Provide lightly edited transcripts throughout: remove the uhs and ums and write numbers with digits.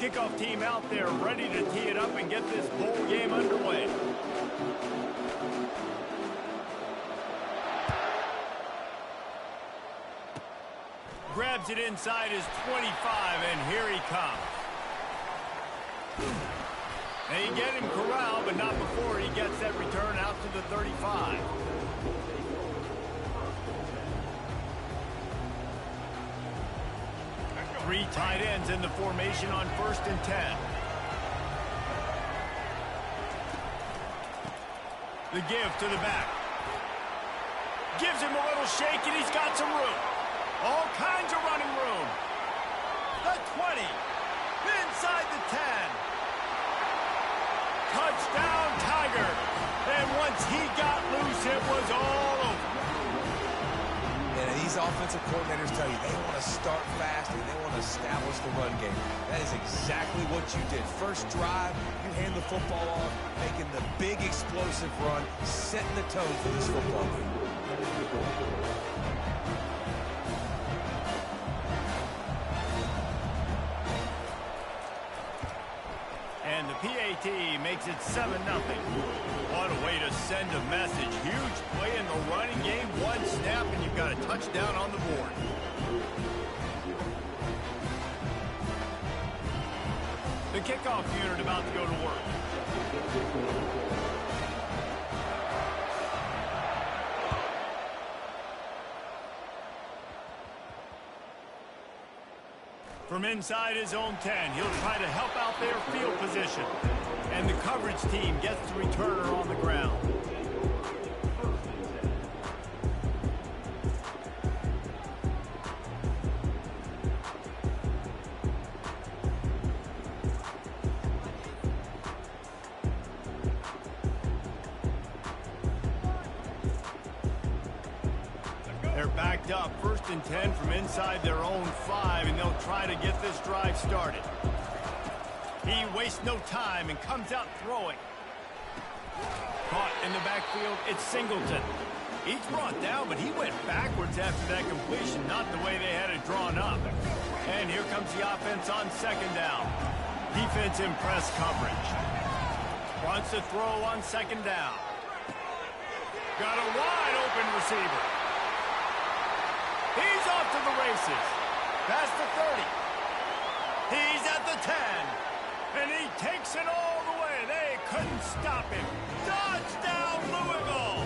kickoff team out there ready to tee it up and get this bowl game underway. Grabs it inside his 25, and here he comes. They get him corralled, but not before he gets that return out to the 35. Three tight ends in the formation on 1st and 10. The give to the back. Gives him a little shake, and he's got some room. All kinds of running room. The 20. Inside the 10. Touchdown, Tiger. And once he got loose, it was all over. And these offensive coordinators tell you they want to start fast and they want to establish the run game. That is exactly what you did. First drive, you hand the football off, making the big explosive run, setting the tone for this football game. And the PAT makes it 7-0. What a way to send a message. Huge play in the running game. One snap, and you've got a touchdown on the board. The kickoff unit about to go to work. From inside his own 10, he'll try to help out their field position. And the coverage team gets the returner on the ground. They're backed up, 1st and 10 from inside their own 5, and they'll try to get this drive started. He wastes no time and comes out throwing. Caught in the backfield, it's Singleton. He's brought down, but he went backwards after that completion, not the way they had it drawn up. And here comes the offense on 2nd down. Defense in press coverage. Wants to throw on 2nd down. Got a wide open receiver. He's off to the races. Past the 30. He's at the 10. And he takes it all the way. They couldn't stop him. Touchdown, Louisville!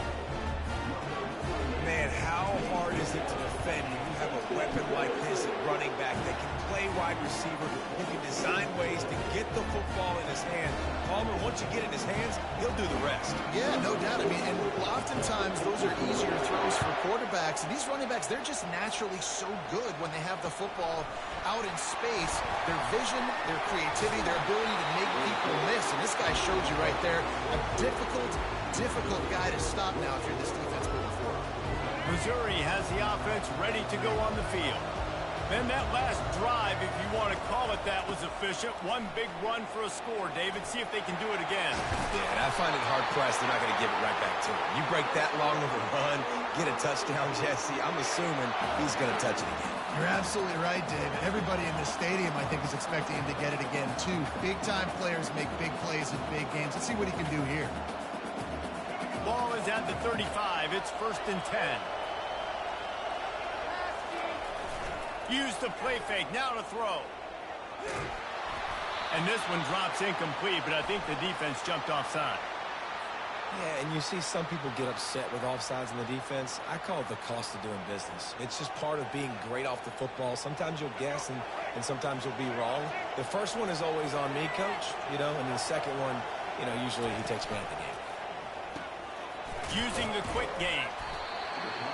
Man, how hard is it to defend when you have a weapon like this at running back that can play wide receiver, who can design ways to get the football in his hand? Palmer, once you get it in his hands, he'll do the rest. Yeah, no doubt. I mean, and oftentimes those are easier throws for quarterbacks. And these running backs, they're just naturally so good when they have the football out in space. Their vision, their creativity, their ability to make people miss. And this guy showed you right there, a difficult guy to stop now if you're this defense moving forward. Missouri has the offense ready to go on the field. Then that last drive, if you want to call it that, was efficient. One big run for a score, David. See if they can do it again. Yeah, and I find it hard-pressed they're not going to give it right back to him. You break that long of a run, get a touchdown, Jesse, I'm assuming he's going to touch it again. You're absolutely right, David. Everybody in this stadium, I think, is expecting him to get it again, too. Big-time players make big plays in big games. Let's see what he can do here. Ball is at the 35. It's 1st and 10. Use the play fake, now to throw. And this one drops incomplete, but I think the defense jumped offside. Yeah, and you see some people get upset with offsides in the defense. I call it the cost of doing business. It's just part of being great off the football. Sometimes you'll guess, and sometimes you'll be wrong. The first one is always on me, Coach, and the second one, usually he takes me out of the game. Using the quick game.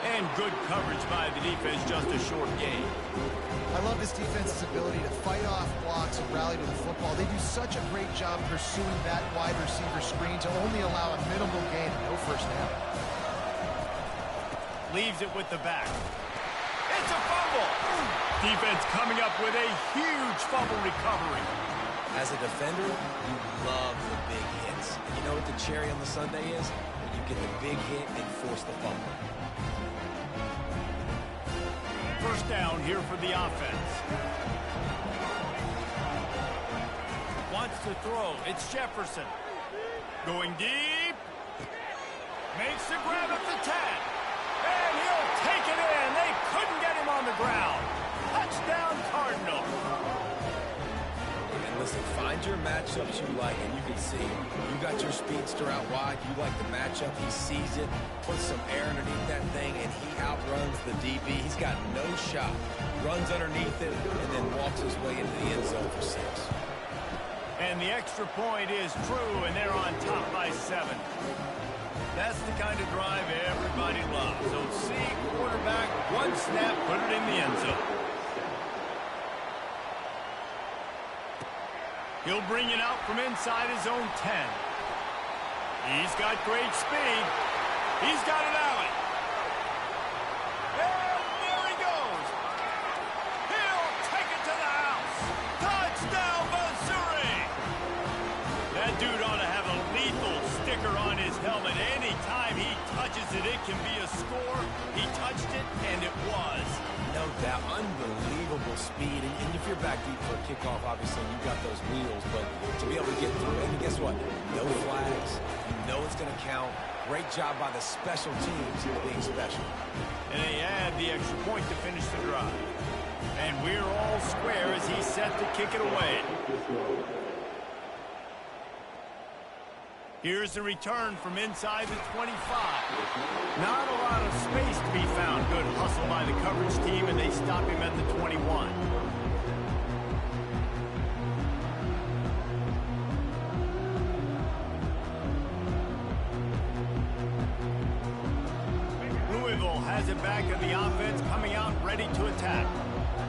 And good coverage by the defense, just a short game. I love this defense's ability to fight off blocks and rally to the football. They do such a great job pursuing that wide receiver screen to only allow a minimal gain and no first down. Leaves it with the back. It's a fumble! Defense coming up with a huge fumble recovery. As a defender, you love the big hits. And you know what the cherry on the sundae is? When you get the big hit and force the fumble. First down here for the offense. wants to throw. It's Jefferson. Going deep. Makes the grab at the 10. And he'll take it in. They couldn't get him on the ground. Touchdown, Cardinal. And listen, find your matchups you like, and you can see you got your speedster out wide. You like the matchup. He sees it, puts some air underneath that thing, and he outruns the DB. He's got no shot. Runs underneath it, and then walks his way into the end zone for 6. And the extra point is true, and they're on top by 7. That's the kind of drive everybody loves. So see, quarterback, one snap, put it in the end zone. He'll bring it out from inside his own 10. He's got great speed. He's got an alley. And there he goes. He'll take it to the house. Touchdown, Missouri. That dude ought to have a lethal sticker on his helmet. Anytime he touches it, it can be a score. He touched it, and it was. No doubt, unbelievable speed. And if you're back deep for a kickoff, obviously, you've got those wheels. But to be able to get through, and guess what? No flags. You know it's going to count. Great job by the special teams being special. And they add the extra point to finish the drive. And we're all square as he's set to kick it away. Here's the return from inside the 25. Not a lot of space to be found. Good hustle by the coverage team, and they stop him at the 21. Louisville has it back in the offense, coming out ready to attack.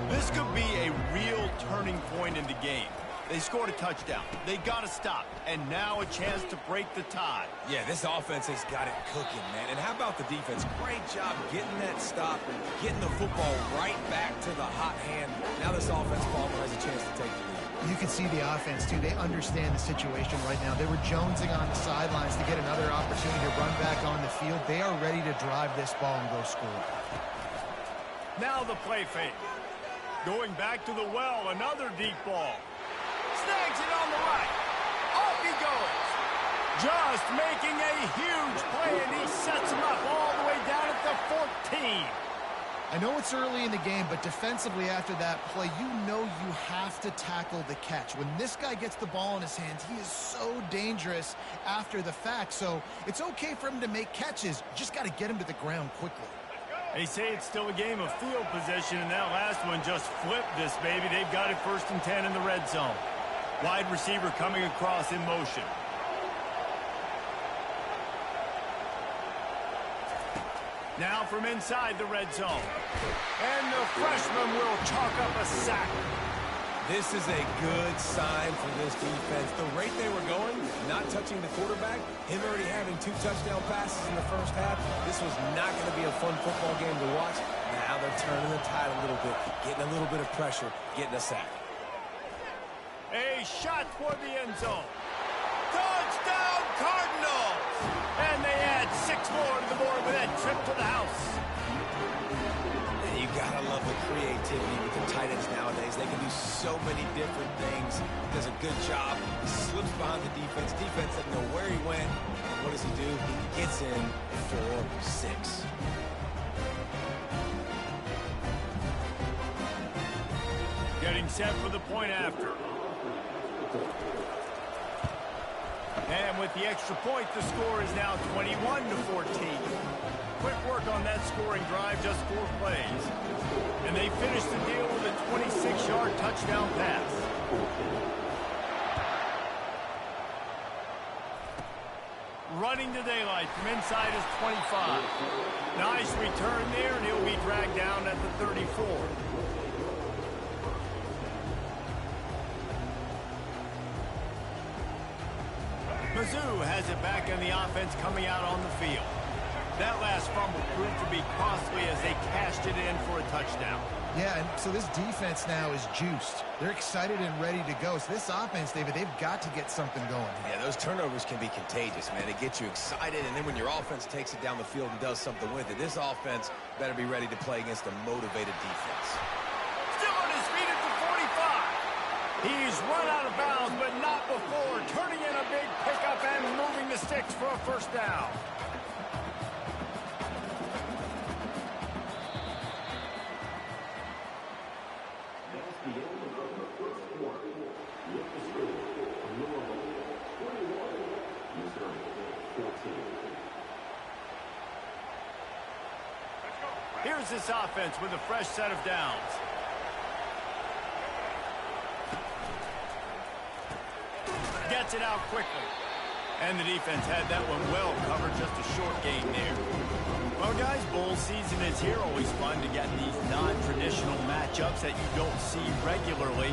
This could be a real turning point in the game. They scored a touchdown. They got to stop. And now a chance to break the tie. Yeah, this offense has got it cooking, man. And how about the defense? Great job getting that stop and getting the football right back to the hot hand. Now this offense has a chance to take the lead. You can see the offense, too. They understand the situation right now. They were jonesing on the sidelines to get another opportunity to run back on the field. They are ready to drive this ball and go score. Now the play fake. Going back to the well, another deep ball. Snags it on the right. Off he goes. Just making a huge play, and he sets him up all the way down at the 14. I know it's early in the game, but defensively after that play, you know you have to tackle the catch. When this guy gets the ball in his hands, he is so dangerous after the fact. So it's okay for him to make catches. You just got to get him to the ground quickly. They say it's still a game of field position, and that last one just flipped this baby. They've got it 1st and 10 in the red zone. Wide receiver coming across in motion. Now from inside the red zone. And the freshman will chalk up a sack. This is a good sign for this defense. The rate they were going, not touching the quarterback, him already having 2 touchdown passes in the first half, this was not going to be a fun football game to watch. Now they're turning the tide a little bit, getting a little bit of pressure, getting a sack. A shot for the end zone. Touchdown, Cardinals! And they add 6 more to the board with that trip to the house. And you gotta love the creativity with the tight ends nowadays. They can do so many different things. He does a good job. He slips behind the defense. Defense doesn't know where he went. What does he do? He gets in for 6. Getting set for the point after. And with the extra point, the score is now 21-14. Quick work on that scoring drive, just 4 plays. And they finish the deal with a 26-yard touchdown pass. Running to daylight from inside his 25. Nice return there, and he'll be dragged down at the 34. Mizzou has it back in the offense coming out on the field. That last fumble proved to be costly as they cashed it in for a touchdown. Yeah, and so this defense now is juiced. They're excited and ready to go. So this offense, David, they've got to get something going. Yeah, those turnovers can be contagious, man. They get you excited, and then when your offense takes it down the field and does something with it, this offense better be ready to play against a motivated defense. Still on his feet at the 45. He's He's run out of bounds, but not before turning in a big pickup and moving the sticks for a first down. Here's this offense with a fresh set of downs. Gets it out quickly. And the defense had that one well covered, just a short gain there. Well, guys, bowl season is here. Always fun to get these non-traditional matchups that you don't see regularly.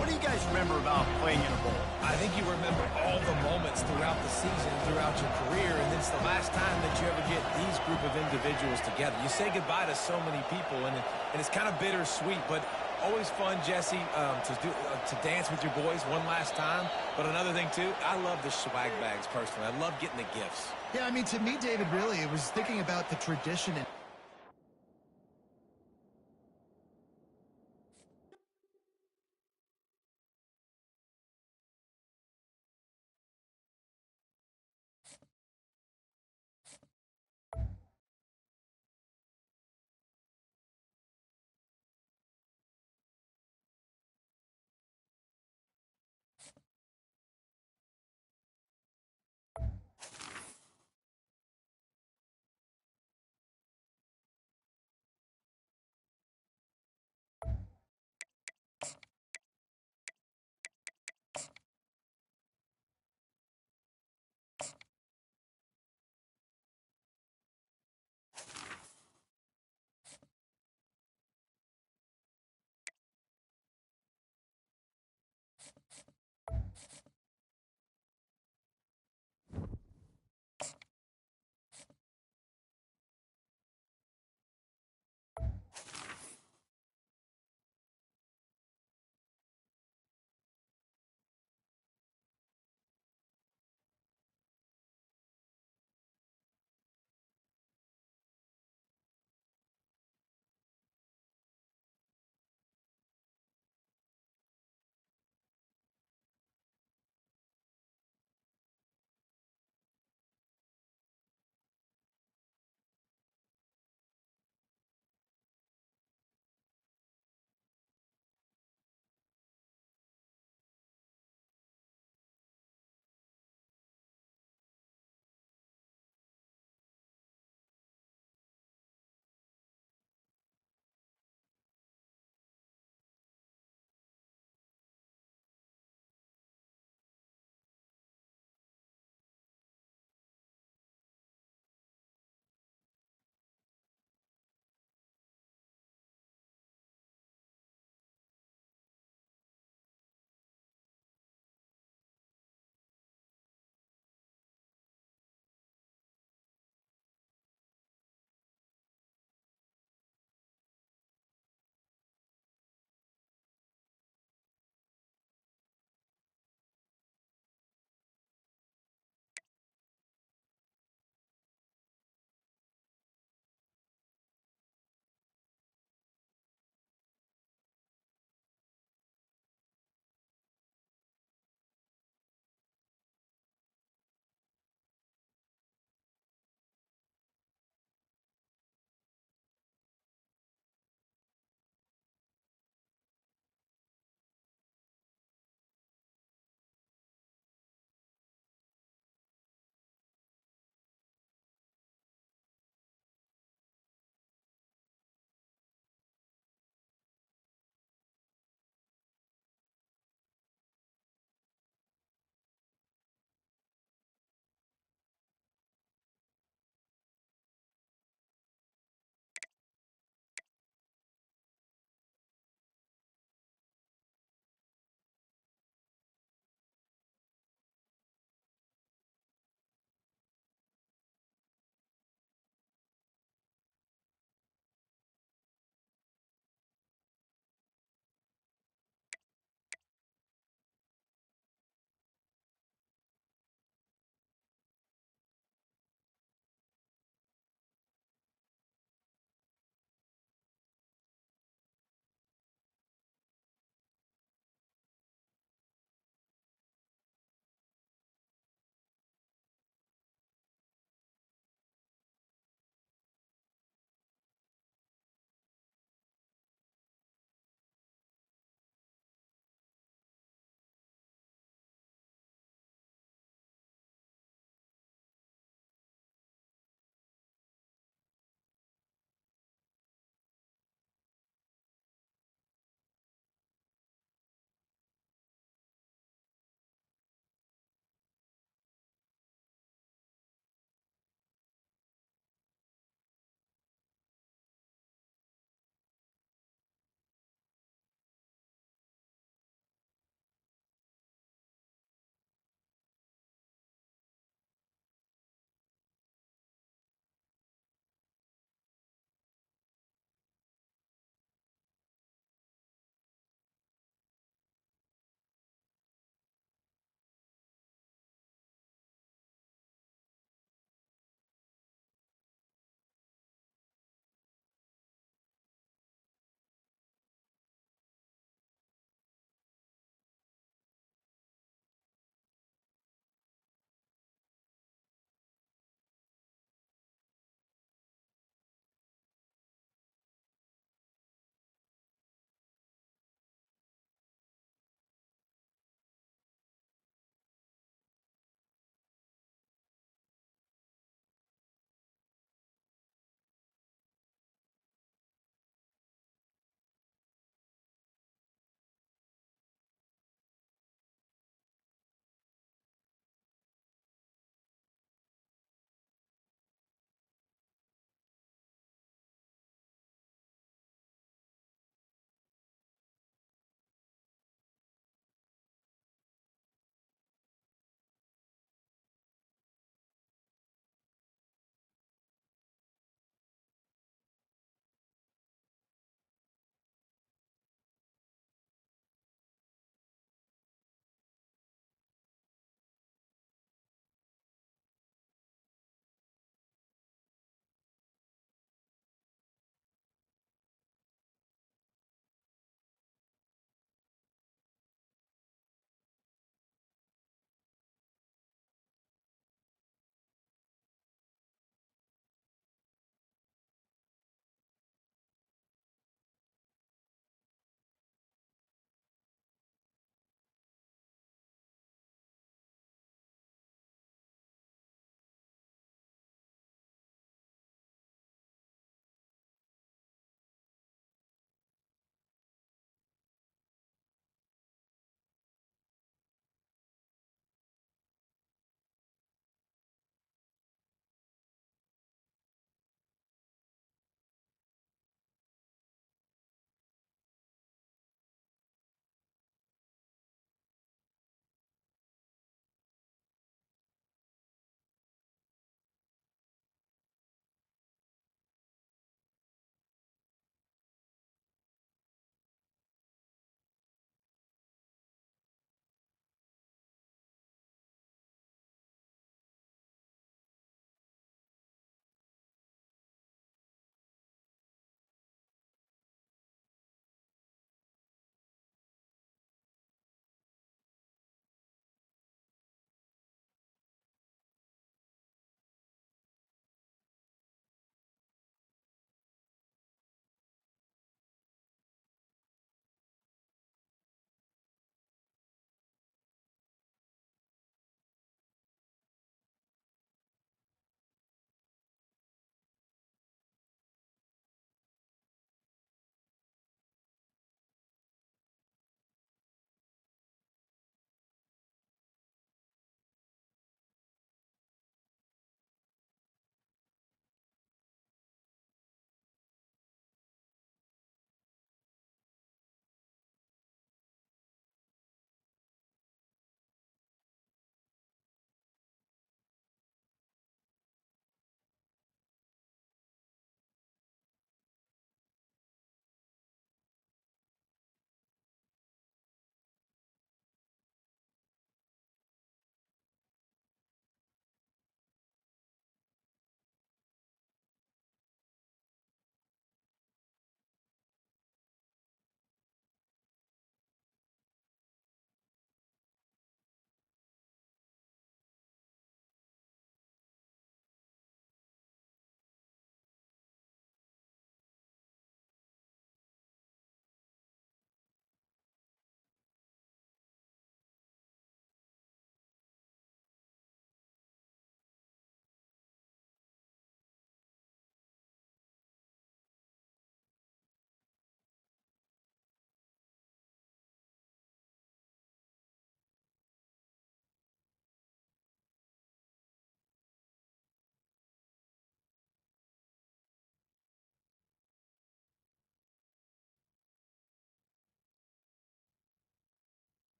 What do you guys remember about playing in a bowl? I think you remember all the moments throughout the season, throughout your career, and it's the last time that you ever get these group of individuals together. You say goodbye to so many people, and it's kind of bittersweet, but always fun, Jesse, to dance with your boys one last time. But another thing, too, I love the swag bags, personally. I love getting the gifts. Yeah, I mean, to me, David, really, it was thinking about the tradition and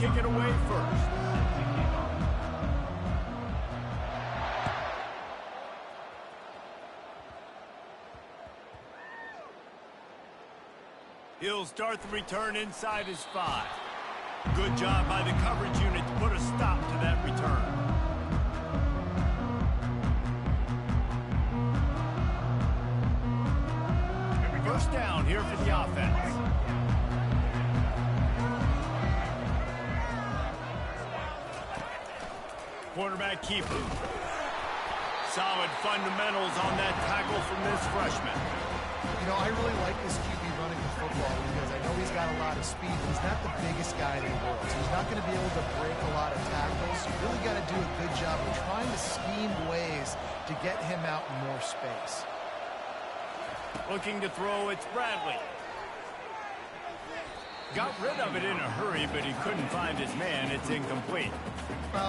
kick it away first. He'll start the return inside his 5. Good job by the coverage unit to put a stop to that return. First down here for the offense. Quarterback keeper. Solid fundamentals on that tackle from this freshman. You know, I really like this QB running the football because I know he's got a lot of speed, but he's not the biggest guy in the world. So he's not going to be able to break a lot of tackles. You really got to do a good job of trying to scheme ways to get him out in more space. Looking to throw, it's Bradley. Got rid of it in a hurry, but he couldn't find his man. It's incomplete.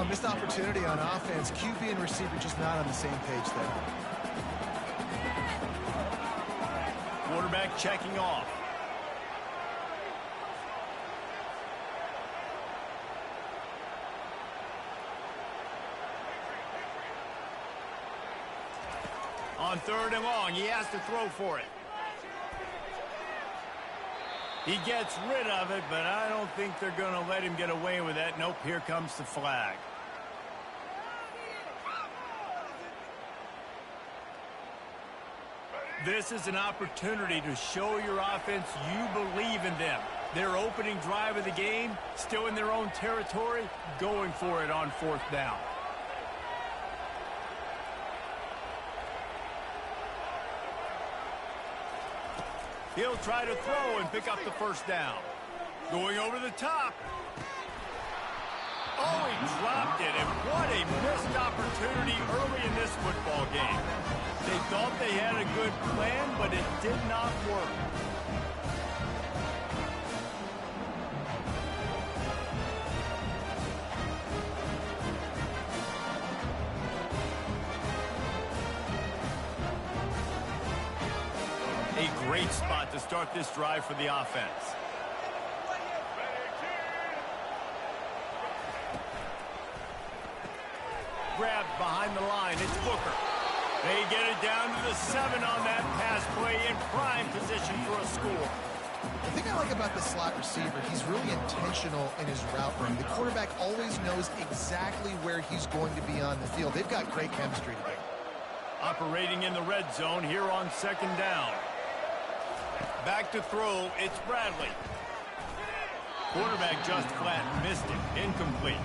Missed opportunity on offense. QB and receiver just not on the same page there. Quarterback checking off. On 3rd and long, he has to throw for it. He gets rid of it, but I don't think they're going to let him get away with that. Nope, here comes the flag. This is an opportunity to show your offense you believe in them. Their opening drive of the game, still in their own territory, going for it on 4th down. He'll try to throw and pick up the first down. Going over the top. Oh, he dropped it, and what a missed opportunity early in this football game. They thought they had a good plan, but it did not work. A great spot to start this drive for the offense. Grabbed behind the line, it's Booker. They get it down to the 7 on that pass play in prime position for a score. The thing I like about the slot receiver, he's really intentional in his route running. The quarterback always knows exactly where he's going to be on the field. They've got great chemistry together. Operating in the red zone here on 2nd down. Back to throw, it's Bradley. Quarterback just flat missed it, incomplete.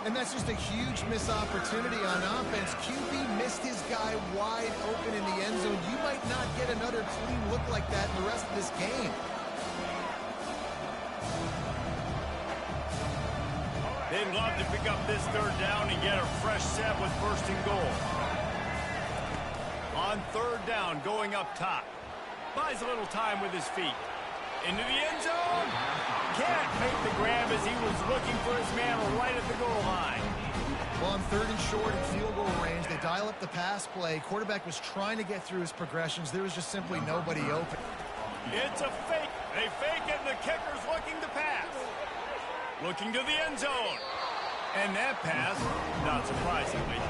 And that's just a huge missed opportunity on offense. QB missed his guy wide open in the end zone. You might not get another clean look like that in the rest of this game. They'd love to pick up this 3rd down and get a fresh set with 1st and goal. On 3rd down, going up top. Buys a little time with his feet. Into the end zone. Can't make the grab as he was looking for his man right at the goal line. Well, on 3rd and short and field goal range, they dial up the pass play. Quarterback was trying to get through his progressions. There was just simply nobody open. It's a fake. They fake it, and the kicker's looking to pass. Looking to the end zone. And that pass, not surprisingly,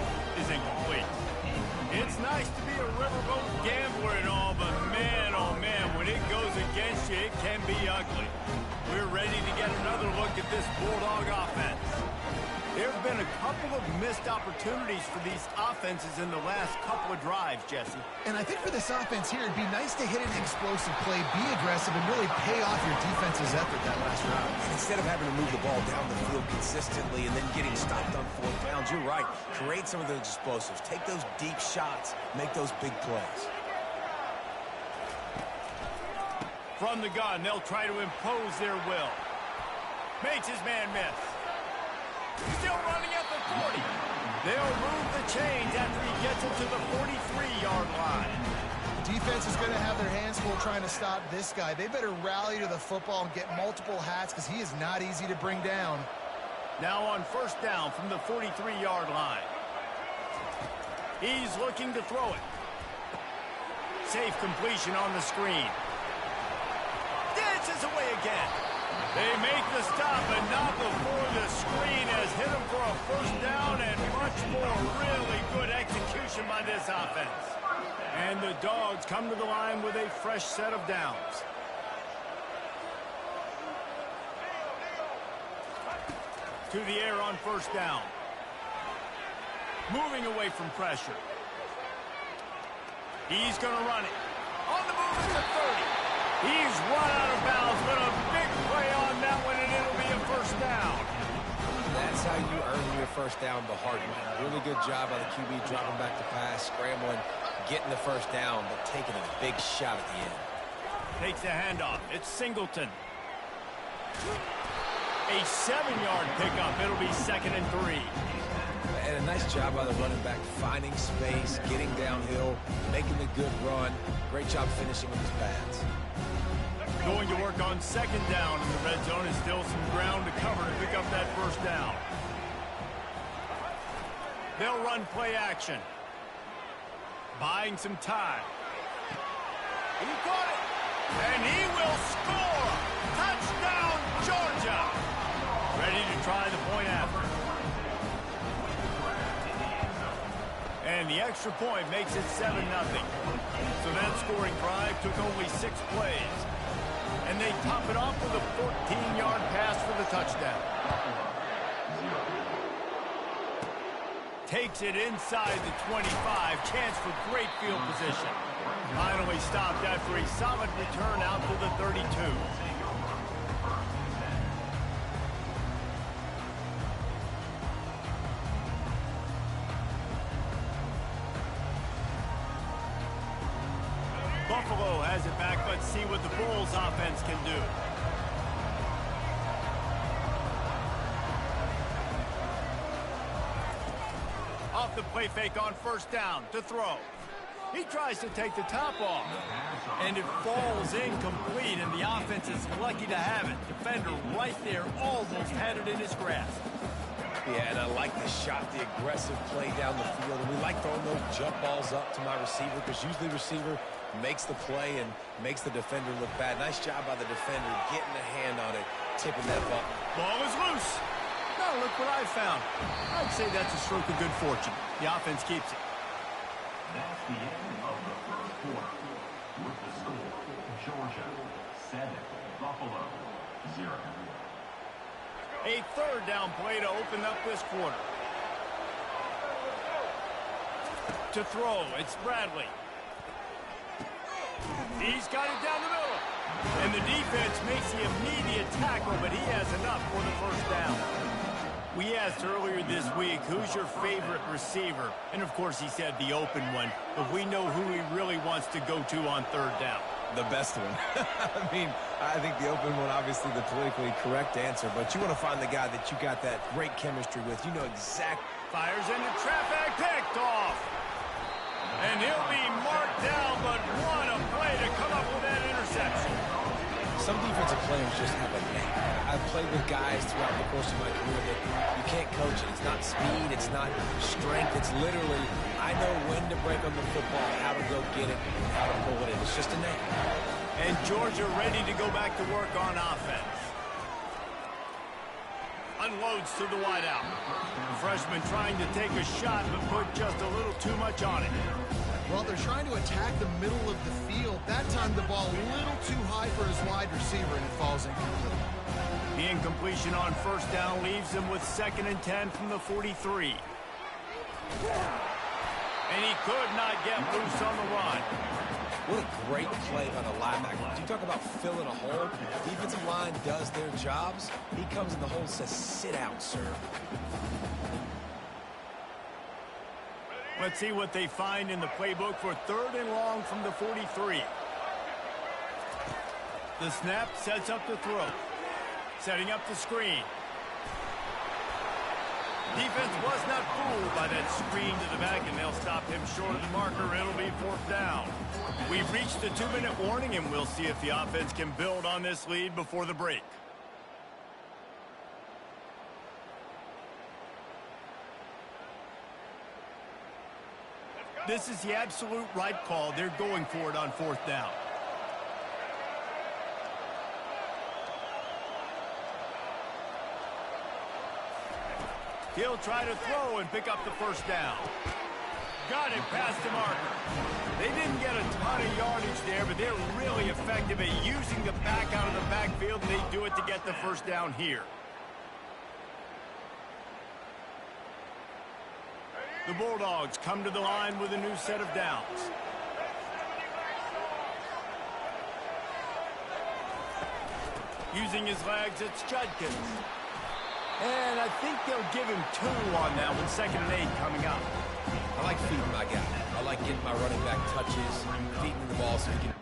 is incomplete. It's nice to be a riverboat gambler and all, but man, oh man, when it goes against you, it can be ugly. We're ready to get another look at this Bulldog offense. There have been a couple of missed opportunities for these offenses in the last couple of drives, Jesse. And I think for this offense here, it'd be nice to hit an explosive play, be aggressive, and really pay off your defense's effort that last round. And instead of having to move the ball down the field consistently and then getting stopped on 4th downs, you're right. Create some of those explosives. Take those deep shots. Make those big plays. From the gun, they'll try to impose their will. Makes his man miss. Still running at the 40. They'll move the chains after he gets it to the 43-yard line. The defense is going to have their hands full trying to stop this guy. They better rally to the football and get multiple hats because he is not easy to bring down. Now on 1st down from the 43-yard line. He's looking to throw it. Safe completion on the screen. Dances away again. They make the stop, but not before the screen has hit them for a first down and much more. Really good execution by this offense. And the Dogs come to the line with a fresh set of downs. To the air on first down. Moving away from pressure. He's going to run it. On the move to 30. He's run out of bounds, but a big play on that one, and it'll be a first down. That's how you earn your first down the hard way. Really good job by the QB dropping back to pass, scrambling, getting the first down, but taking a big shot at the end. Takes the handoff. It's Singleton. A 7-yard pickup. It'll be 2nd and 3. And a nice job by the running back, finding space, getting downhill, making a good run. Great job finishing with his pads. Going to work on 2nd down in the red zone. Is still some ground to cover to pick up that first down. They'll run play action. Buying some time. He got it. And he will score. Touchdown, Georgia. Ready to try the point after. And the extra point makes it 7-0. So that scoring drive took only 6 plays. And they top it off with a 14-yard pass for the touchdown. Takes it inside the 25. Chance for great field position. Finally stopped after a solid return out to the 32. Buffalo has it back. Let's see what the Bulls offense can do. Off the play fake on first down to throw. He tries to take the top off. And it falls incomplete, and the offense is lucky to have it. Defender right there almost had it in his grasp. Yeah, and I like the shot, the aggressive play down the field. And we like throwing those jump balls up to my receiver because usually the receiver makes the play and makes the defender look bad. Nice job by the defender getting a hand on it, tipping that ball. Ball is loose. Now look what I found. I'd say that's a stroke of good fortune. The offense keeps it. That's the end of the first quarter. With the score, Georgia 7, Buffalo 0. A 3rd down play to open up this quarter. To throw, it's Bradley. He's got it down the middle. And the defense makes the immediate tackle, but he has enough for the first down. We asked earlier this week, who's your favorite receiver? And, of course, he said the open one. But we know who he really wants to go to on 3rd down. The best one. I mean, I think the open one, obviously the politically correct answer, but you want to find the guy that you got that great chemistry with. You know exactly. Fires into traffic, picked off. And he'll be marked down, but what a play to come up with that interception. Some defensive players just have a knack. I've played with guys throughout the course of my career that you can't coach it. It's not speed, it's not strength. It's literally, I know when to break on the football, how to go get it, and how to pull it in. It's just a knack. And Georgia ready to go back to work on offense. Unloads to the wideout. The freshman trying to take a shot, but put just a little too much on it. Well, they're trying to attack the middle of the field. That time the ball a little too high for his wide receiver, and it falls incomplete. The incompletion on first down leaves him with 2nd and 10 from the 43. And he could not get loose on the run. What a great play by the linebacker. You talk about filling a hole. The defensive line does their jobs. He comes in the hole and says, sit out, sir. Let's see what they find in the playbook for 3rd and long from the 43. The snap sets up the throw. Setting up the screen. Defense was not fooled by that screen to the back, and they'll stop him short of the marker. It'll be 4th down. We've reached the 2-minute warning, and we'll see if the offense can build on this lead before the break. This is the absolute right call. They're going for it on 4th down. He'll try to throw and pick up the first down. Got it past the marker. They didn't get a ton of yardage there, but they're really effective at using the back out of the backfield, and they do it to get the first down here. The Bulldogs come to the line with a new set of downs. Using his legs, it's Judkins. And I think they'll give him 2 on that one, 2nd and 8 coming up. I like feeding my guy. I like getting my running back touches, feeding the ball so he can...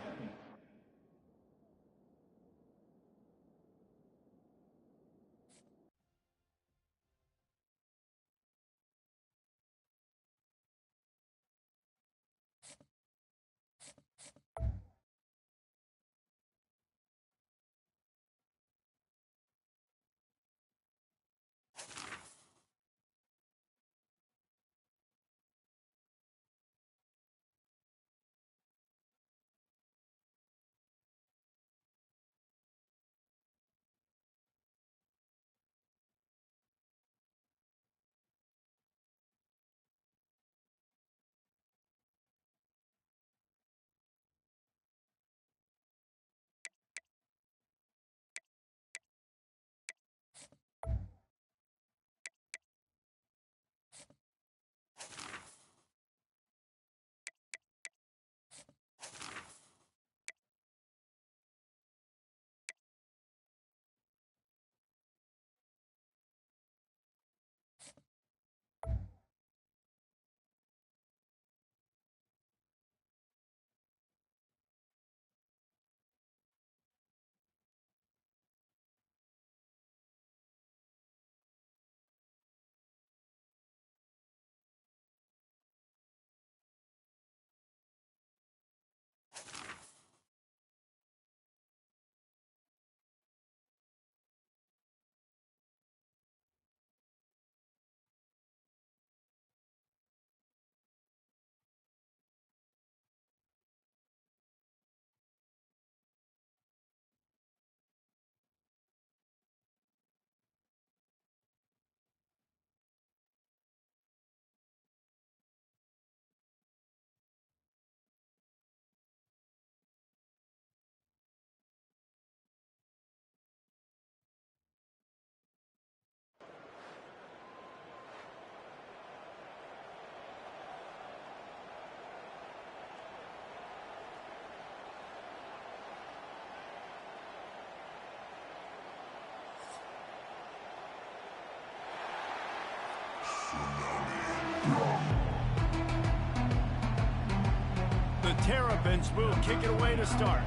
The Terrapins will kick it away to start.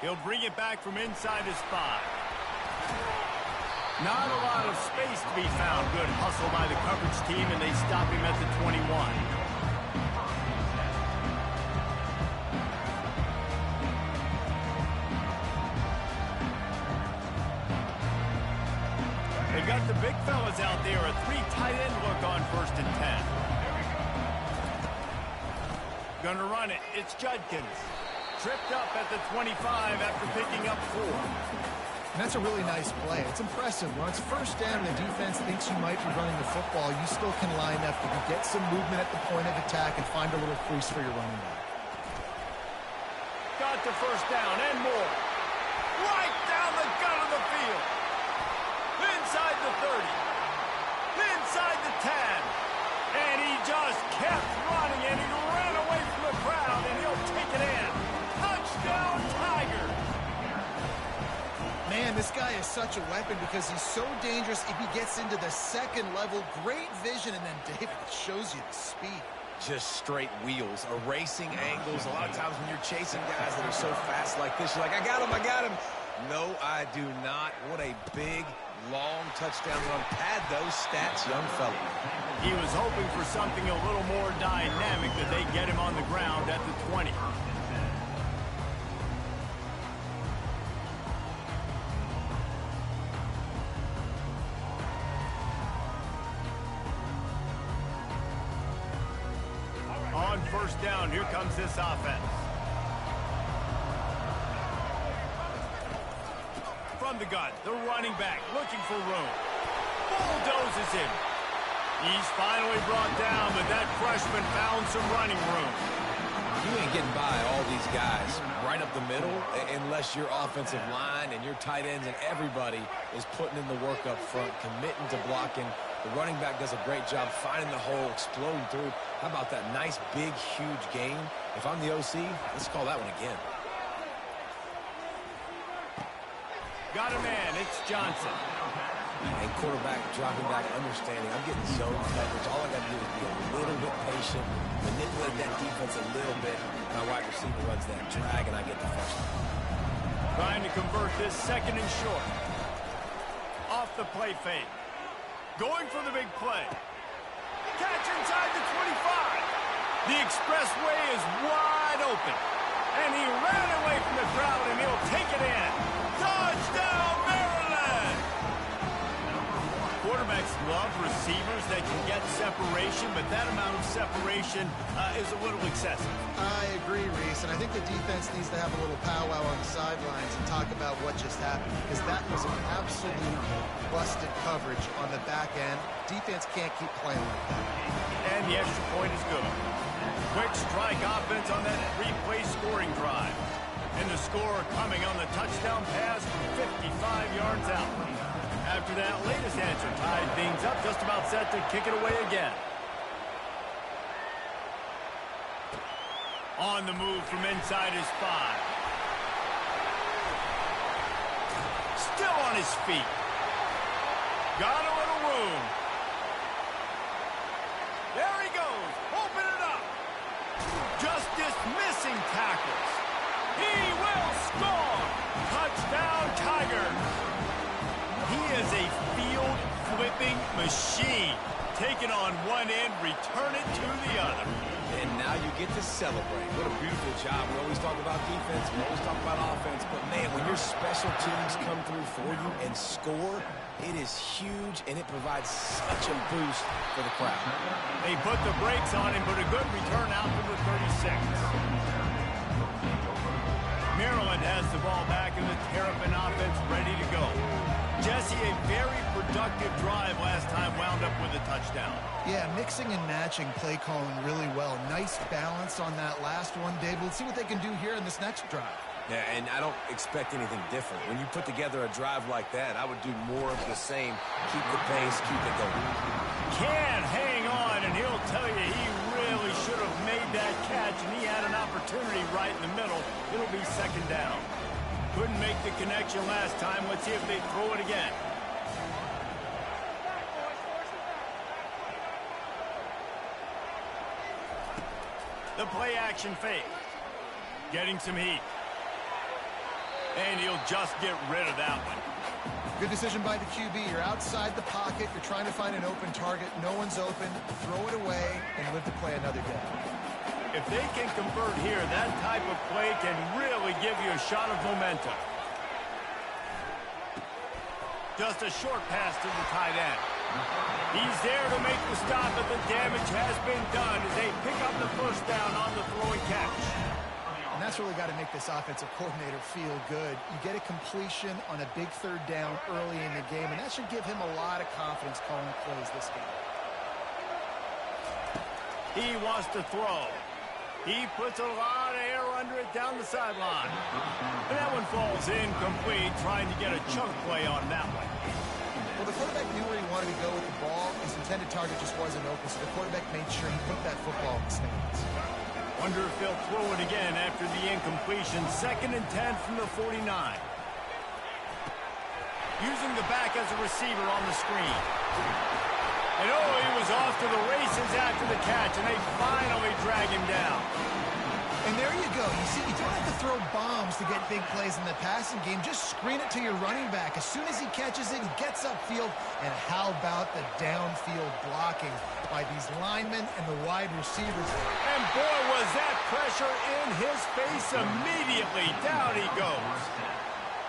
He'll bring it back from inside his 5. Not a lot of space to be found. Good hustle by the coverage team, and they stop him at the 21. They've got the big fellas out there, a 3 tight end look on 1st and 10. Gonna run it, it's Judkins. Tripped up at the 25 after picking up 4. And that's a really nice play. It's impressive. When it's 1st down and the defense thinks you might be running the football, you still can line up. You can get some movement at the point of attack and find a little crease for your running back. Got the 1st down and more. Right down the gut of the field. Inside the 30. Inside the 10. And he just kept running, and he ran away from the crowd, and he'll take it in. Touchdown, Tiger. Man, this guy is such a weapon because he's so dangerous if he gets into the 2nd level. Great vision, and then David shows you the speed. Just straight wheels, erasing angles. A lot of times when you're chasing guys that are so fast like this, you're like, I got him, I got him. No, I do not. What a big, long touchdown run. Pad those stats, young fella. He was hoping for something a little more dynamic, but they get him on the ground at the 20. On 1st down, here comes this offense. from the gun. The running back looking for room. Bulldozes him. He's finally brought down, but that freshman found some running room. You ain't getting by all these guys right up the middle unless your offensive line and your tight ends and everybody is putting in the work up front, committing to blocking. The running back does a great job finding the hole, exploding through. How about that nice, big, huge gain? If I'm the OC, let's call that one again. Got a man. It's Johnson. And quarterback dropping back, understanding I'm getting zone coverage. All I got to do is be a little bit patient, manipulate that defense a little bit. My wide receiver runs that drag, and I get the first down. Trying to convert this second and short. Off the play fake. Going for the big play. Catch inside the 25. The expressway is wide open. And he ran away from the crowd, and he'll take it in. Touchdown, Maryland! Quarterbacks love receivers that can get separation, but that amount of separation is a little excessive. I agree, Reese, and I think the defense needs to have a little powwow on the sidelines and talk about what just happened, because that was an absolute busted coverage on the back end. Defense can't keep playing like that. And the extra point is good. Quick strike offense on that three-play scoring drive. And the score coming on the touchdown pass from 55 yards out. After that latest answer tied things up, just about set to kick it away again. On the move from inside his 5. Still on his feet. Got a little room. There he goes. Open it up. Just dismissing tackles. He will score. Touchdown, Tigers. He is a field-flipping machine. Taking on one end, return it to the other. And now you get to celebrate. What a beautiful job. We always talk about defense. We always talk about offense. But, man, when your special teams come through for you and score, it is huge, and it provides such a boost for the crowd. They put the brakes on him, but a good return out to the 36. Maryland has the ball back, and the Terrapin offense ready to go. Jesse, a very productive drive last time, wound up with a touchdown. Yeah, mixing and matching play calling really well. Nice balance on that last one, Dave. We'll see what they can do here in this next drive. Yeah, and I don't expect anything different. When you put together a drive like that, I would do more of the same. Keep the pace, keep it going. Can hang on, and he'll tell you he really should have made that catch, and he had an opportunity right in the middle. It'll be second down. Couldn't make the connection last time. Let's see if they throw it again. The play action fake. Getting some heat. And he'll just get rid of that one. Good decision by the QB. You're outside the pocket. You're trying to find an open target. No one's open. Throw it away and live to play another day. If they can convert here, that type of play can really give you a shot of momentum. Just a short pass to the tight end. He's there to make the stop, but the damage has been done as they pick up the first down on the throwing catch. And that's really got to make this offensive coordinator feel good. You get a completion on a big third down early in the game, and that should give him a lot of confidence calling plays this game. He wants to throw. He puts a lot of air under it down the sideline. And that one falls incomplete, trying to get a chunk play on that one. Well, the quarterback knew where he wanted to go with the ball. His intended target just wasn't open, so the quarterback made sure he put that football in the stands. Wonder if they'll throw it again after the incompletion. 2nd and 10 from the 49. Using the back as a receiver on the screen. And oh, he was off to the races after the catch, and they finally drag him down. And there you go. You see, you don't have to throw bombs to get big plays in the passing game. Just screen it to your running back. As soon as he catches it, he gets upfield. And how about the downfield blocking by these linemen and the wide receivers? And boy, was that pressure in his face immediately. Down he goes.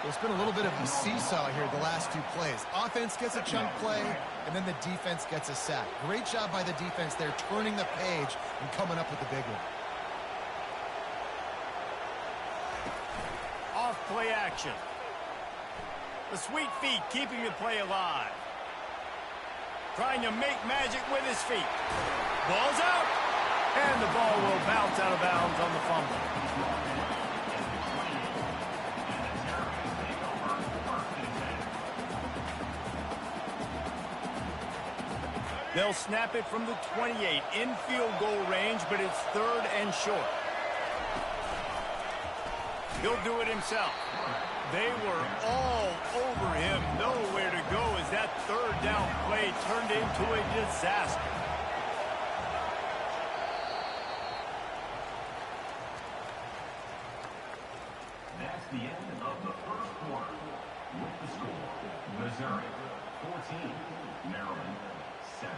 It's been a little bit of a seesaw here the last two plays. Offense gets a chunk play, and then the defense gets a sack. Great job by the defense there, turning the page and coming up with the big one. Off play action. The sweet feet keeping the play alive. Trying to make magic with his feet. Ball's out. And the ball will bounce out of bounds on the fumble. They'll snap it from the 28 in field goal range, but it's 3rd and short. He'll do it himself. They were all over him. Nowhere to go as that 3rd down play turned into a disaster. That's the end of the first quarter. With the score, Missouri 14, Maryland 7.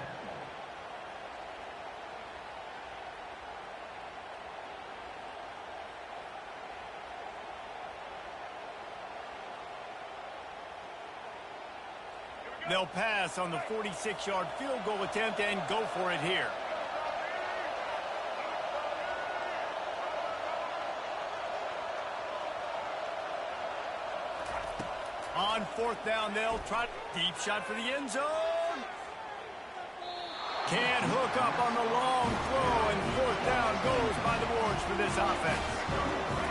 They'll pass on the 46-yard field goal attempt and go for it here. On 4th down, they'll try deep shot for the end zone. Can't hook up on the long throw, and 4th down goes by the boards for this offense.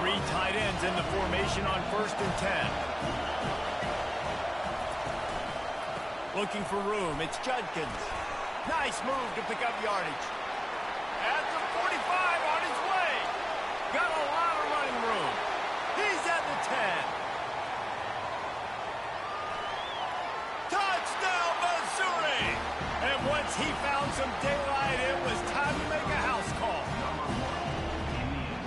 3 tight ends in the formation on 1st and 10. Looking for room, it's Judkins. Nice move to pick up yardage. At the 45, on his way. Got a lot of running room. He's at the 10. Touchdown, Missouri! And once he found some daylight, it was time to make a house call.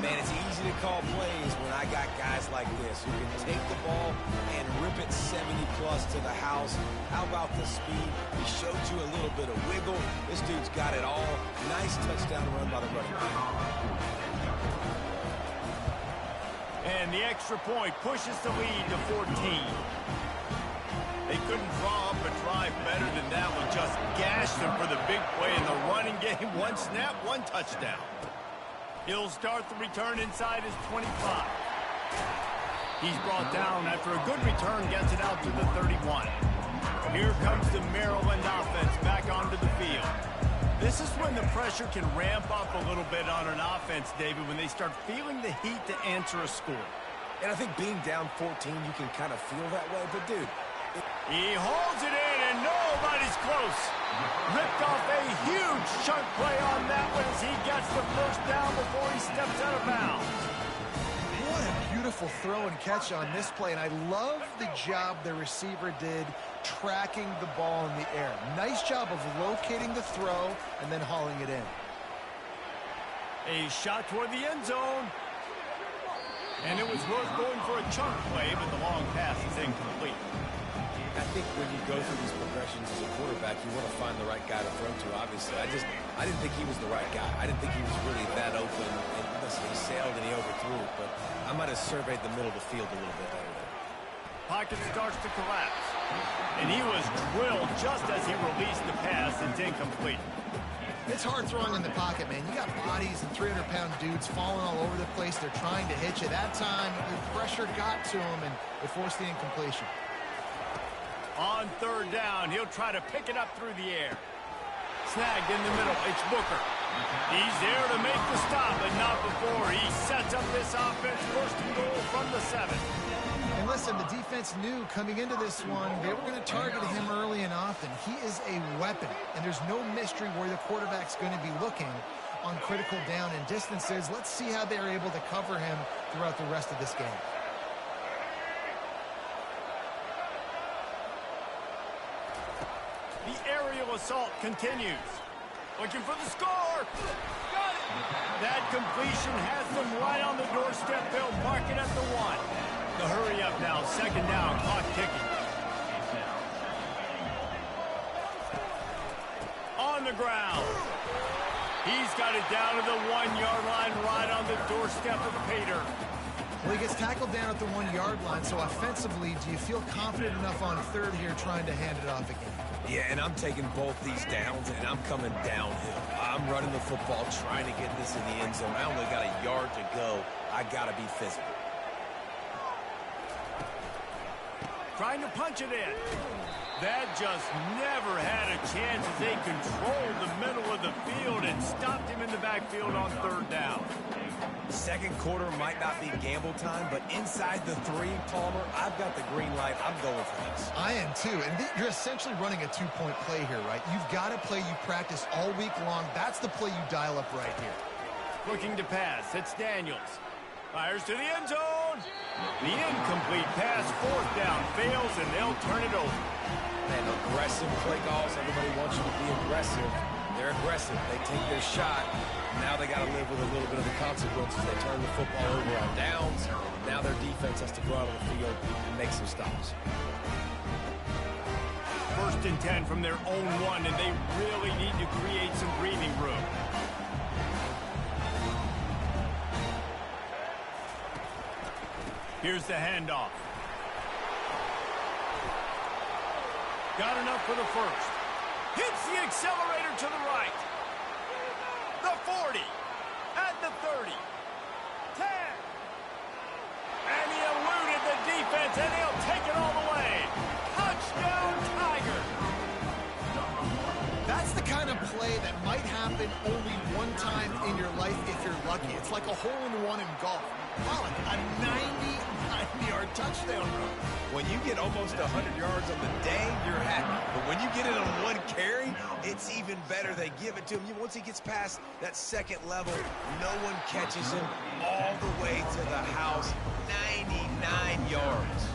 Man, it's easy to call plays when I got guys like this who can take the ball and rip it 70-plus to the house. How about the speed? He showed you a little bit of wiggle. This dude's got it all. Nice touchdown run by the running back. And the extra point pushes the lead to 14. They couldn't draw up a drive better than that one. Just gashed them for the big play in the running game. 1 snap, 1 touchdown. He'll start the return inside his 25. He's brought down after a good return, gets it out to the 31. Here comes the Maryland offense back onto the field. This is when the pressure can ramp up a little bit on an offense, David, when they start feeling the heat to answer a score. And I think being down 14, you can kind of feel that way. But, dude, he holds it in, and nobody's close. Ripped off a huge chunk play on that one as he gets the 1st down before he steps out of bounds. What a beautiful throw and catch on this play, and I love the job the receiver did tracking the ball in the air. Nice job of locating the throw and then hauling it in. A shot toward the end zone. And it was worth going for a chunk play, but the long pass is incomplete. I think when you go through these progressions as a quarterback, you want to find the right guy to throw to, obviously. I didn't think he was the right guy. I didn't think he was really that open. And listen, he sailed and he overthrew it, but I might have surveyed the middle of the field a little bit better there. Pocket starts to collapse. And he was drilled just as he released the pass. It's incomplete. It's hard throwing in the pocket, man. You got bodies and 300-pound dudes falling all over the place. They're trying to hit you. That time, the pressure got to him, and it forced the incompletion. On 3rd down, he'll try to pick it up through the air. Snagged in the middle, it's Booker. He's there to make the stop, but not before he sets up this offense. 1st and goal from the 7. And listen, the defense knew coming into this one, they were going to target him early and often. He is a weapon, and there's no mystery where the quarterback's going to be looking on critical down and distances. Let's see how they're able to cover him throughout the rest of this game. The aerial assault continues. Looking for the score. Got it. That completion has them right on the doorstep. They'll mark it at the 1. The hurry up now. 2nd down. Clock ticking. On the ground. He's got it down to the 1-yard line, right on the doorstep of Pater. Well, he gets tackled down at the 1-yard line, so offensively, do you feel confident enough on 3rd here trying to hand it off again? Yeah, and I'm taking both these downs, and I'm coming downhill. I'm running the football, trying to get this in the end zone. I only got a yard to go. I got to be physical. trying to punch it in. That just never had a chance as they controlled the middle of the field and stopped him in the backfield on third down. Second quarter might not be gamble time, but inside the 3, Palmer, I've got the green light. I'm going for this. I am too, and you're essentially running a 2-point play here, right? You've got a play you practice all week long. That's the play you dial up right here. Looking to pass, it's Daniels. Fires to the end zone. The incomplete pass, fourth down, fails, and they'll turn it over. Man, aggressive play calls. Everybody wants you to be aggressive. They're aggressive. They take their shot. Now they got to live with a little bit of the consequences. They turn the football over on downs. Now their defense has to go out on the field and make some stops. First and 10 from their own 1, and they really need to create some breathing room. Here's the handoff. Got enough for the first. Hits the accelerator to the right. The 40. At the 30. 10. And he eluded the defense, and he'll take it all the way. Touchdown, Tigers. That's the kind of play that might happen only one time in your life if you're lucky. It's like a hole-in-one in golf. Pollock, a 99-yard touchdown run. When you get almost 100 yards on the day, you're happy. But when you get it on one carry, it's even better. They give it to him. Once he gets past that second level, no one catches him all the way to the house. 99 yards.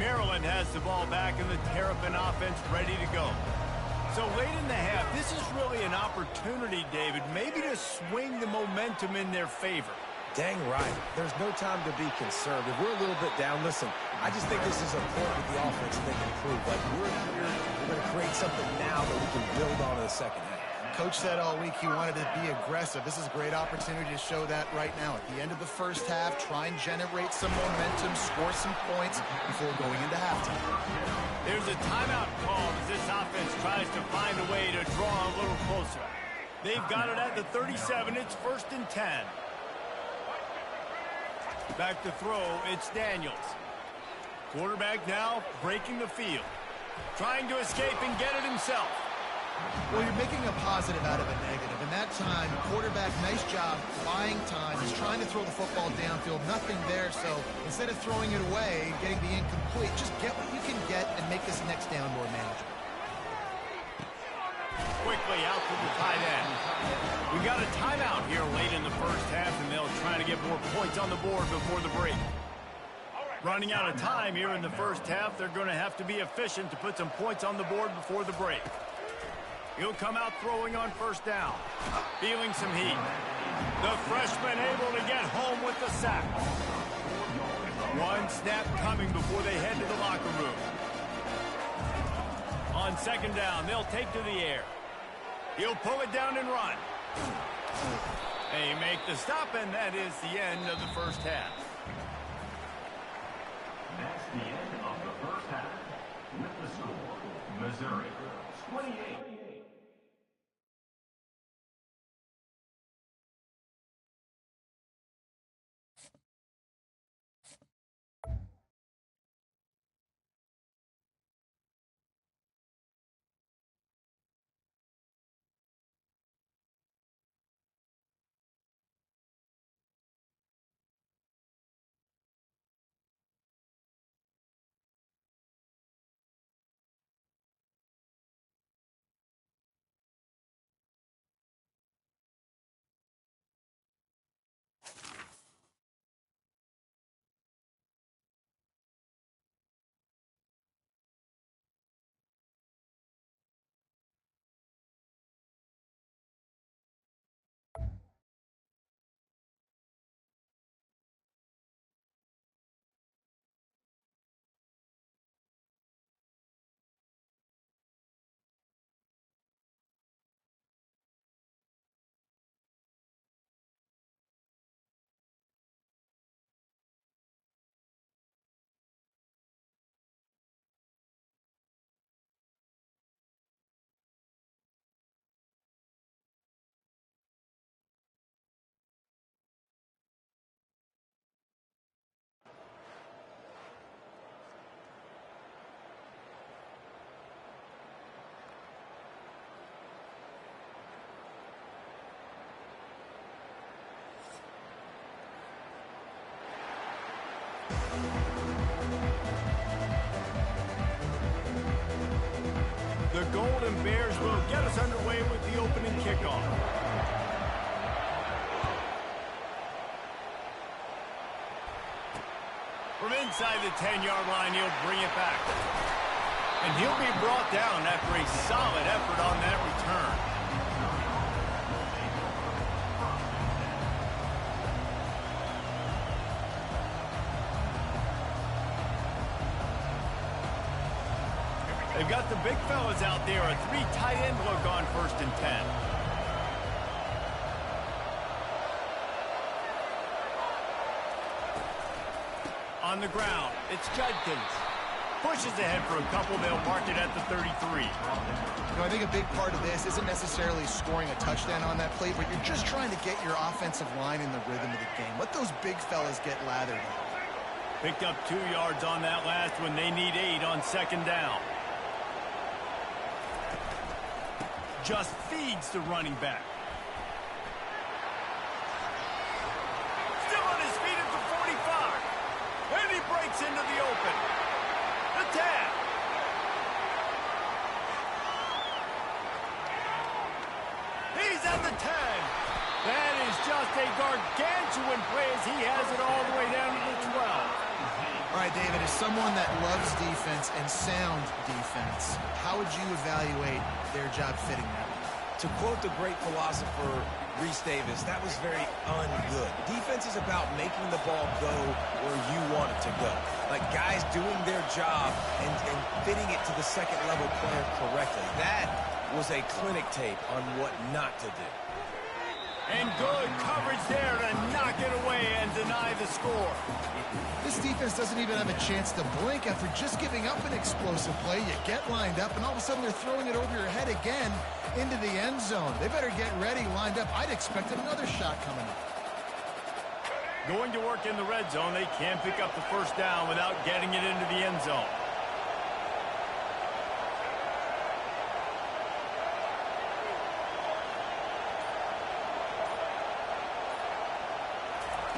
Maryland has the ball back and the Terrapin offense ready to go. So late in the half, this is really an opportunity, David, maybe to swing the momentum in their favor. Dang right. There's no time to be conservative. We're a little bit down. Listen, I just think this is a point with the offense that they can improve. Like, we're here, we're going to create something now that we can build on in the second half. Coach said all week he wanted to be aggressive. This is a great opportunity to show that right now. At the end of the first half, try and generate some momentum, score some points before going into halftime. There's a timeout called as this offense tries to find a way to draw a little closer. They've got it at the 37. It's first and 10. Back to throw, it's Daniels. Quarterback now breaking the field. Trying to escape and get it himself. Well, you're making a positive out of a negative. And that time, quarterback, nice job, buying time. He's trying to throw the football downfield. Nothing there, so instead of throwing it away, getting the incomplete, just get what you can get and make this next down more manageable. Quickly out to the tight end. We got a timeout here late in the first half, and they'll try to get more points on the board before the break. Running out of time here in the first half, they're going to have to be efficient to put some points on the board before the break. He'll come out throwing on first down. Feeling some heat. The freshman able to get home with the sack. One snap coming before they head to the locker room. On second down, they'll take to the air. He'll pull it down and run. They make the stop, and that is the end of the first half. That's the end of the first half. With the score, Missouri 28. The Golden Bears will get us underway with the opening kickoff. From inside the 10-yard line, he'll bring it back. And he'll be brought down after a solid effort on that return. They've got the big fellas out there, a 3 tight end look on 1st and 10. On the ground, it's Judkins. Pushes ahead for a couple, they'll mark it at the 33. I think a big part of this isn't necessarily scoring a touchdown on that play, but you're just trying to get your offensive line in the rhythm of the game. Let those big fellas get lathered. Picked up 2 yards on that last one. They need 8 on 2nd down. Just feeds the running back. Still on his feet at the 45. And he breaks into the open. The tap. He's at the 10. That is just a gargantuan play as he has it all the way down to the 12. All right, David, as someone that loves defense and sound defense, how would you evaluate their job fitting that? To quote the great philosopher Reese Davis, that was very ungood. Defense is about making the ball go where you want it to go. Like guys doing their job and fitting it to the second-level player correctly. That was a clinic tape on what not to do. And good coverage there to knock it away and deny the score. This defense doesn't even have a chance to blink after just giving up an explosive play. You get lined up, and all of a sudden they're throwing it over your head again into the end zone. They better get ready, lined up. I'd expect another shot coming up. Going to work in the red zone, they can't pick up the 1st down without getting it into the end zone.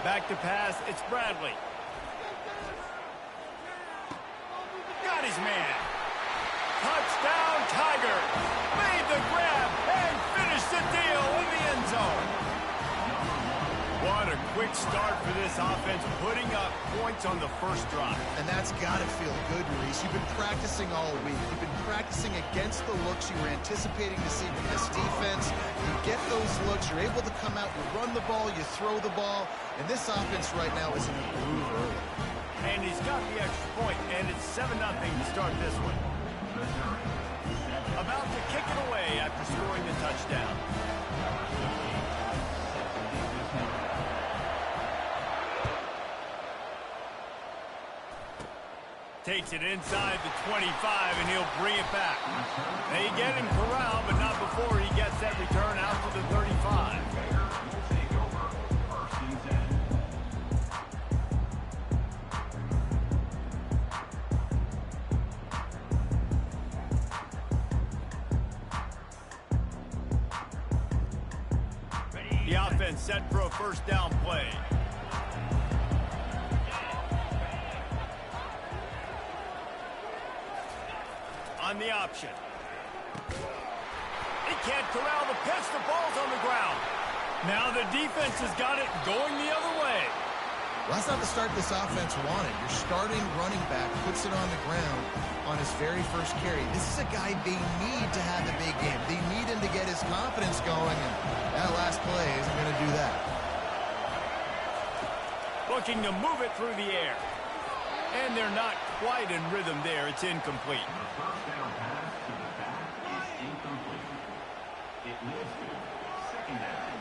Back to pass, it's Bradley. Got his man. Touchdown, Tigers. Made the grab and finished the deal in the end zone. What a quick start for this offense, putting up points on the 1st drive. And that's got to feel good, Reese. You've been practicing all week. You've been practicing against the looks you were anticipating to see from this defense. You get those looks, you're able to come out, you run the ball, you throw the ball, and this offense right now is in a groove early. And he's got the extra point, and it's 7-0 to start this one. About to kick it away after scoring the touchdown. Takes it inside the 25, and he'll bring it back. They get him corralled, but not before he gets that return out to the 35. The offense set for a 1st down play. On the option. He can't corral the pitch. The ball's on the ground. Now the defense has got it going the other way. Well, that's not the start this offense wanted. Your starting running back puts it on the ground on his very 1st carry. This is a guy they need to have a big game. They need him to get his confidence going, and that last play isn't going to do that. Looking to move it through the air. And they're not quite in rhythm there. It's incomplete. The 1st down pass to the back is incomplete. It leads to 2nd down.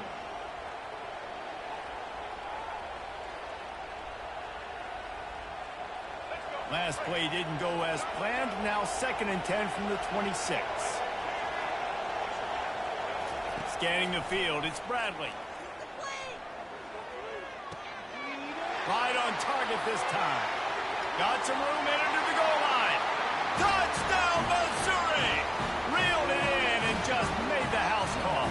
Last play didn't go as planned. Now 2nd and 10 from the 26. Scanning the field, it's Bradley. Right on target this time. Got some room headed to the goal line. Touchdown, Missouri! Reeled it in and just made the house call.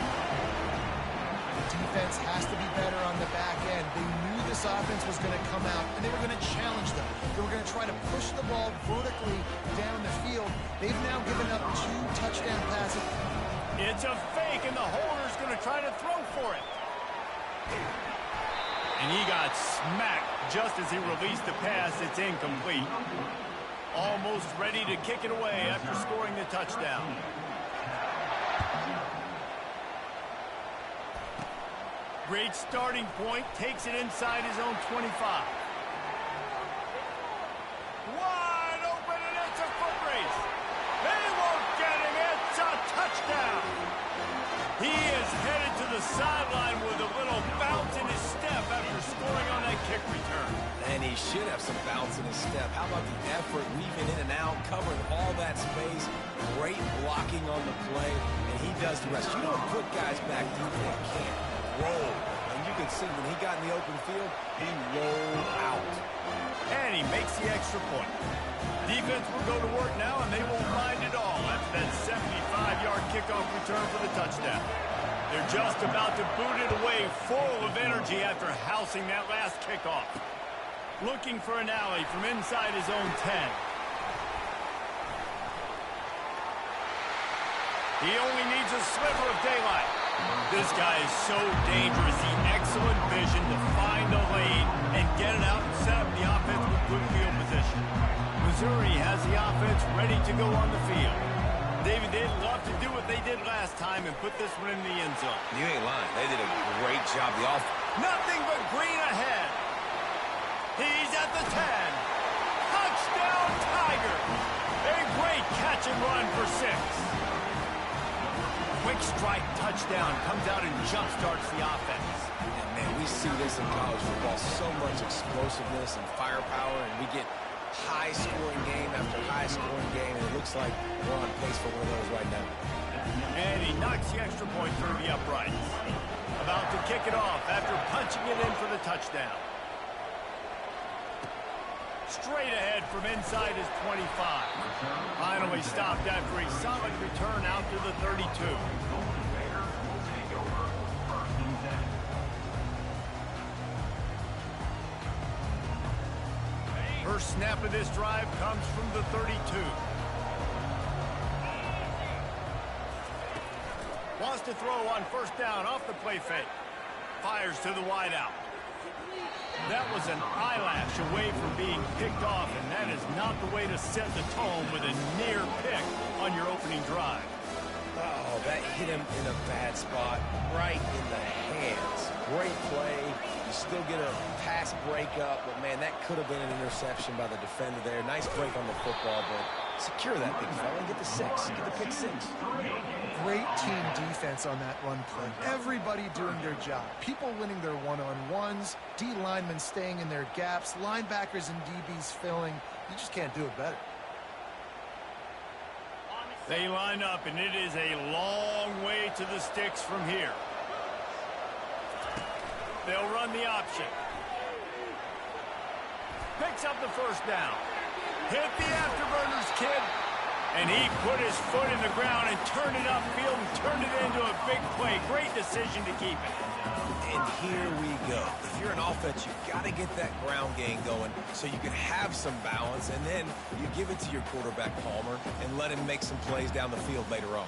The defense has to be better on the back end. They knew this offense was going to come out, and they were going to challenge them. They were going to try to push the ball vertically down the field. They've now given up 2 touchdown passes. It's a fake, and the holder's going to try to throw for it. And he got smacked just as he released the pass. It's incomplete. Almost ready to kick it away after scoring the touchdown. Great starting point. Takes it inside his own 25. Wide open, and it's a foot race. They won't get him. It's a touchdown. He is headed to the sideline with a little bounce in his step after scoring on that kick return. And he should have some bounce in his step. How about the effort, weaving in and out, covering all that space, great blocking on the play, and he does the rest. You don't put guys back deep that can't roll. And you can see when he got in the open field, he rolled out. And he makes the extra point. Defense will go to work now, and they won't mind at all after that 75-yard kickoff return for the touchdown. They're just about to boot it away, full of energy after housing that last kickoff. Looking for an alley from inside his own 10. He only needs a sliver of daylight. This guy is so dangerous. He excellent vision to find a lane and get it out and set up the offense with good field position. Missouri has the offense ready to go on the field. David, they'd love to do what they did last time and put this one in the end zone. You ain't lying. They did a great job. The offense. Nothing but green ahead. He's at the 10. Touchdown, Tiger. A great catch and run for 6. Quick strike touchdown comes out and jump-starts the offense. And, man, we see this in college football. So much explosiveness and firepower, and we get high-scoring game after high-scoring game, and it looks like we're on pace for one of those right now. And he knocks the extra point through the uprights. About to kick it off after punching it in for the touchdown. Straight ahead from inside his 25. Finally stopped after a solid return out to the 32. First snap of this drive comes from the 32. Wants to throw on first down off the play fake. Fires to the wideout. That was an eyelash away from being picked off, and that is not the way to set the tone with a near pick on your opening drive. Oh, that hit him in a bad spot, right in the hands. Great play. You still get a pass breakup, but, man, that could have been an interception by the defender there. Nice break on the football, but secure that big fella and get the 6. Get the pick 6. Great team defense on that run play. Everybody doing their job. People winning their one-on-ones, D linemen staying in their gaps, linebackers and DBs filling. You just can't do it better. They line up, and it is a long way to the sticks from here. They'll run the option. Picks up the first down. Hit the afterburners, kid. And he put his foot in the ground and turned it upfield and turned it into a big play. Great decision to keep it. And here we go. If you're an offense, you've got to get that ground game going so you can have some balance, and then you give it to your quarterback, Palmer, and let him make some plays down the field later on.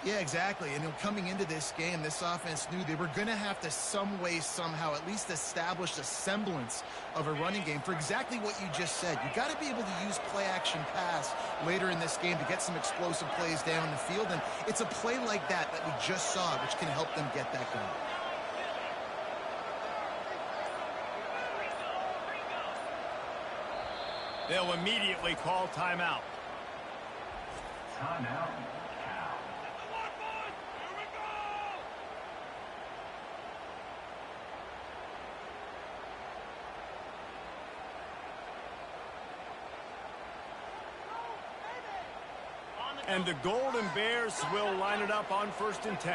Yeah, exactly. And coming into this game, this offense knew they were going to have to some way, somehow, at least establish a semblance of a running game for exactly what you just said. You got to be able to use play-action pass later in this game to get some explosive plays down the field. And it's a play like that we just saw, which can help them get that going. They'll immediately call timeout. Timeout. And the Golden Bears will line it up on 1st and 10.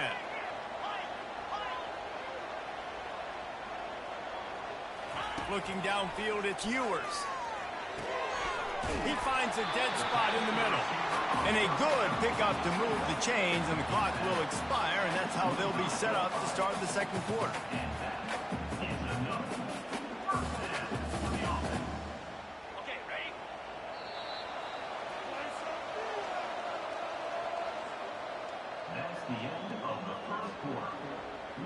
Looking downfield, it's Ewers. He finds a dead spot in the middle. And a good pickup to move the chains, and the clock will expire, and that's how they'll be set up to start the second quarter. Okay, ready? That's the end of the first quarter.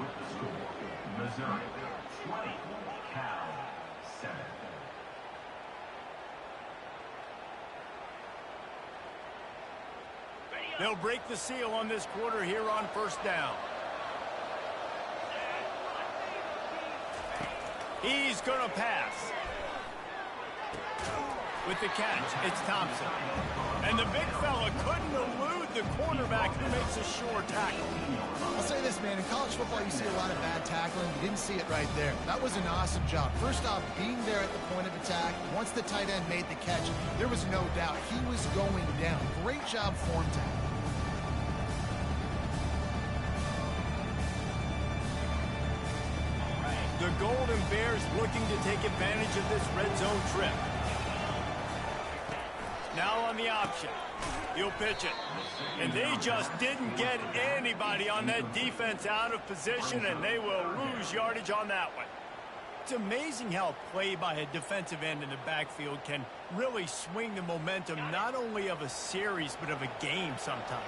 With the score, Missouri 20, Cal 7. They'll break the seal on this quarter here on first down. He's going to pass. With the catch, it's Thompson. And the big fella couldn't elude the cornerback who makes a sure tackle. I'll say this, man. In college football, you see a lot of bad tackling. You didn't see it right there. That was an awesome job. First off, being there at the point of attack. Once the tight end made the catch, there was no doubt he was going down. Great job form tackle. The Golden Bears looking to take advantage of this red zone trip. Now on the option. He'll pitch it. And they just didn't get anybody on that defense out of position, and they will lose yardage on that one. It's amazing how play by a defensive end in the backfield can really swing the momentum not only of a series but of a game sometimes.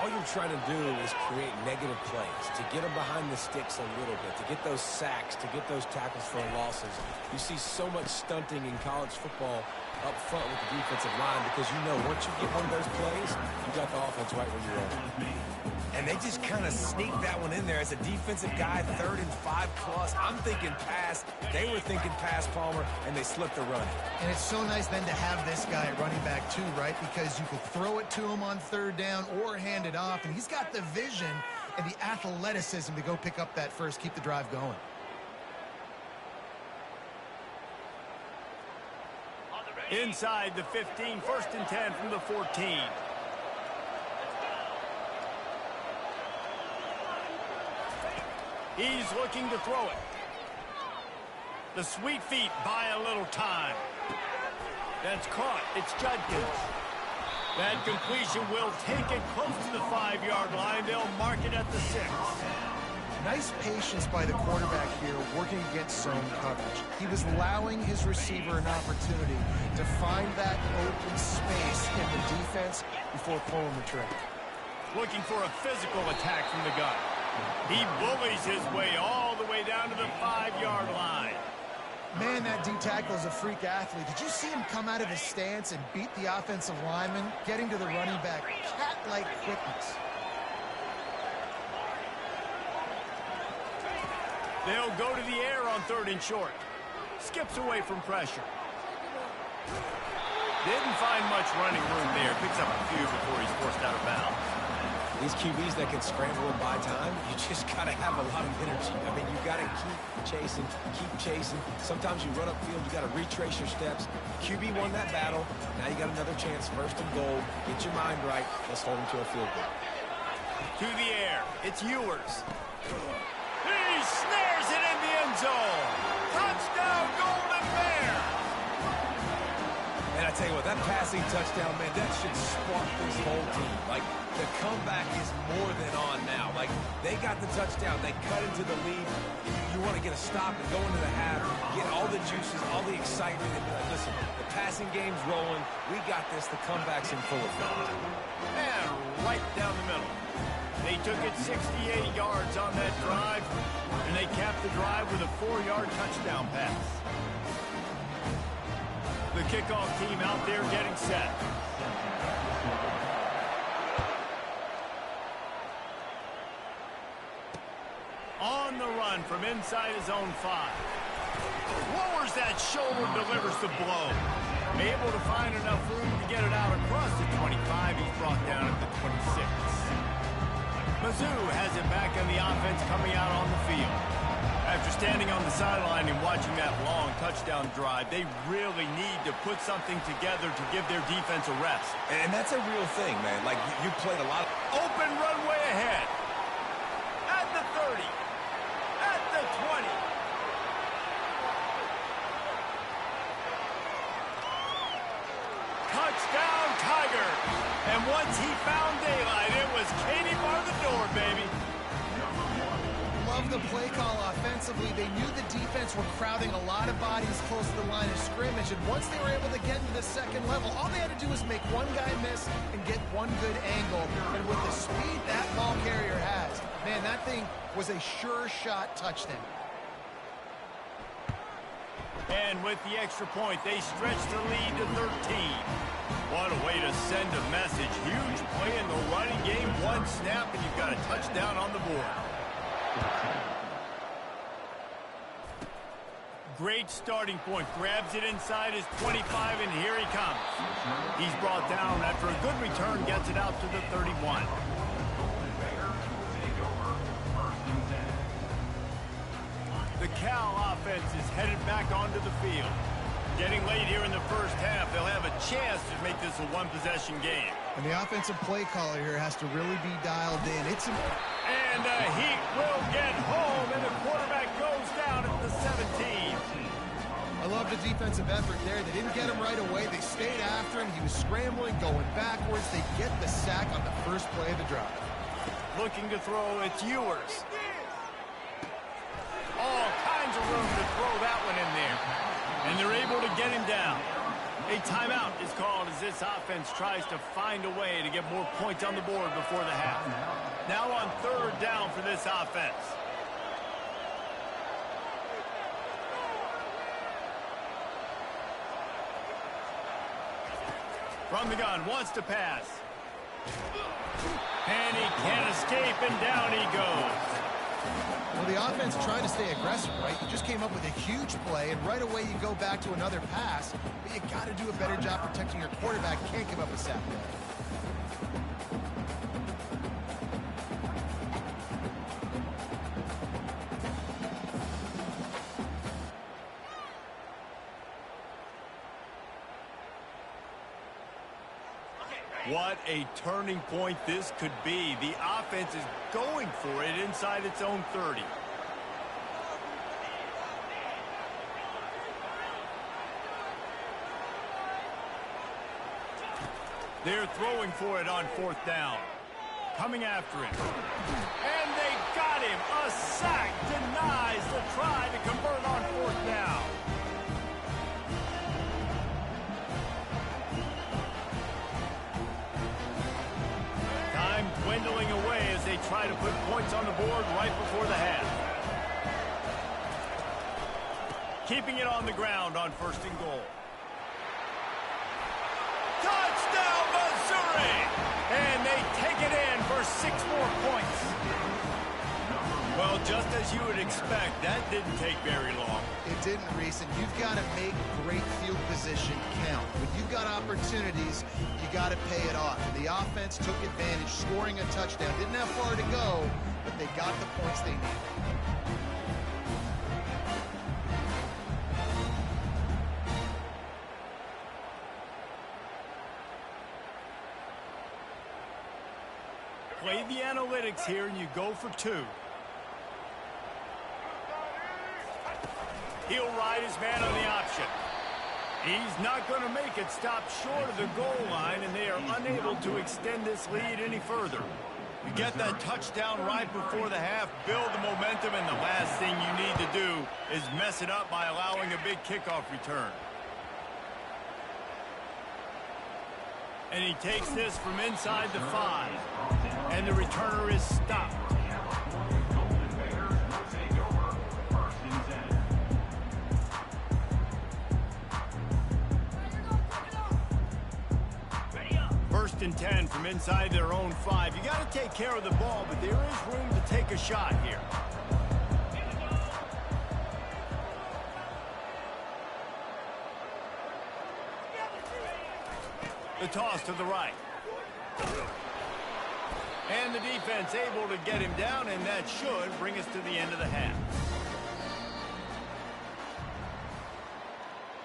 All you're trying to do is create negative plays, to get them behind the sticks a little bit, to get those sacks, to get those tackles for losses. You see so much stunting in college football up front with the defensive line because you know once you get one of those plays, you got the offense right where you are. And they just kind of sneaked that one in there as a defensive guy, 3rd and 5+. I'm thinking pass. They were thinking pass, Palmer, and they slipped the run. And it's so nice then to have this guy at running back too, right? Because you could throw it to him on 3rd down or hand it off, and he's got the vision and the athleticism to go pick up that first, keep the drive going. Inside the 15, 1st and 10 from the 14. He's looking to throw it. The sweet feet buy a little time. That's caught. It's Judkins. That completion will take it close to the 5-yard line. They'll mark it at the 6. Nice patience by the quarterback here working against zone coverage. He was allowing his receiver an opportunity to find that open space in the defense before pulling the trigger. Looking for a physical attack from the gun. He bullies his way all the way down to the 5-yard line. Man, that D-tackle is a freak athlete. Did you see him come out of his stance and beat the offensive lineman, getting to the running back? Cat-like quickness. They'll go to the air on 3rd and short. Skips away from pressure. Didn't find much running room there. Picks up a few before he's forced out of bounds. These QBs that can scramble and buy time, you just got to have a lot of energy. I mean, you got to keep chasing. Sometimes you run upfield, you got to retrace your steps. QB won that battle. Now you got another chance, 1st and goal. Get your mind right. Let's hold him to a field goal. To the air. It's Ewers. He snares it in the end zone. Touchdown, Golden Bear. And I tell you what, that passing touchdown, man, that should spark this whole team. Like, the comeback is more than on now. Like, they got the touchdown. They cut into the lead. You want to get a stop and go into the half, get all the juices, all the excitement, and be like, listen, the passing game's rolling. We got this. The comeback's in full effect. And right down the middle. They took it 68 yards on that drive, and they capped the drive with a 4-yard touchdown pass. The kickoff team out there getting set. On the run from inside his own 5. Lowers that shoulder, delivers the blow. Able to find enough room to get it out across the 25. He's brought down at the 26. Mizzou has it back on the offense coming out on the field. After standing on the sideline and watching that long touchdown drive, they really need to put something together to give their defense a rest. And that's a real thing, man. Like, you played a lot of... Open runway ahead. At the 30. At the 20. Touchdown, Tiger. And once he found daylight, it was Katie bar the door, baby. Love the play call offensively. They knew the defense were crowding a lot of bodies close to the line of scrimmage, and once they were able to get into the second level, all they had to do was make one guy miss and get one good angle. And with the speed that ball carrier has, man, that thing was a sure shot touchdown. And with the extra point, they stretch the lead to 13. What a way to send a message. Huge play in the running game. One snap, and you've got a touchdown on the board. Great starting point. Grabs it inside his 25, and here he comes. He's brought down after a good return, gets it out to the 31. The Cal offense is headed back onto the field. Getting late here in the first half, they'll have a chance to make this a one-possession game. And the offensive play caller here has to really be dialed in. And he will get home, and the quarterback goes down at the 17. I love the defensive effort there. They didn't get him right away. They stayed after him. He was scrambling, going backwards. They get the sack on the first play of the drive. Looking to throw, it's Ewers. All kinds of room to throw that one in there. And they're able to get him down. A timeout is called as this offense tries to find a way to get more points on the board before the half. Now on third down for this offense. From the gun, wants to pass. And he can't escape, and down he goes. Well, the offense tried to stay aggressive, right? You just came up with a huge play, and right away you go back to another pass, but you got to do a better job protecting your quarterback. Can't give up a sack there. What a turning point this could be. The offense is going for it inside its own 30. They're throwing for it on fourth down. Coming after him. And they got him. A sack denies the try to convert on fourth down. Dwindling away as they try to put points on the board right before the half. Keeping it on the ground on first and goal. Touchdown, Missouri! And they take it in for 6 more points. Well, just as you would expect, that didn't take very long. It didn't, Reese, and you've got to make great field position count. When you've got opportunities, you got to pay it off. And the offense took advantage, scoring a touchdown. Didn't have far to go, but they got the points they needed. Play the analytics here, and you go for 2. He'll ride his man on the option. He's not going to make it stop short of the goal line, and they are unable to extend this lead any further. You get that touchdown right before the half, build the momentum, and the last thing you need to do is mess it up by allowing a big kickoff return. And he takes this from inside the 5, and the returner is stopped. First and 10 from inside their own 5. You got to take care of the ball, but there is room to take a shot here. The toss to the right. And the defense able to get him down, and that should bring us to the end of the half.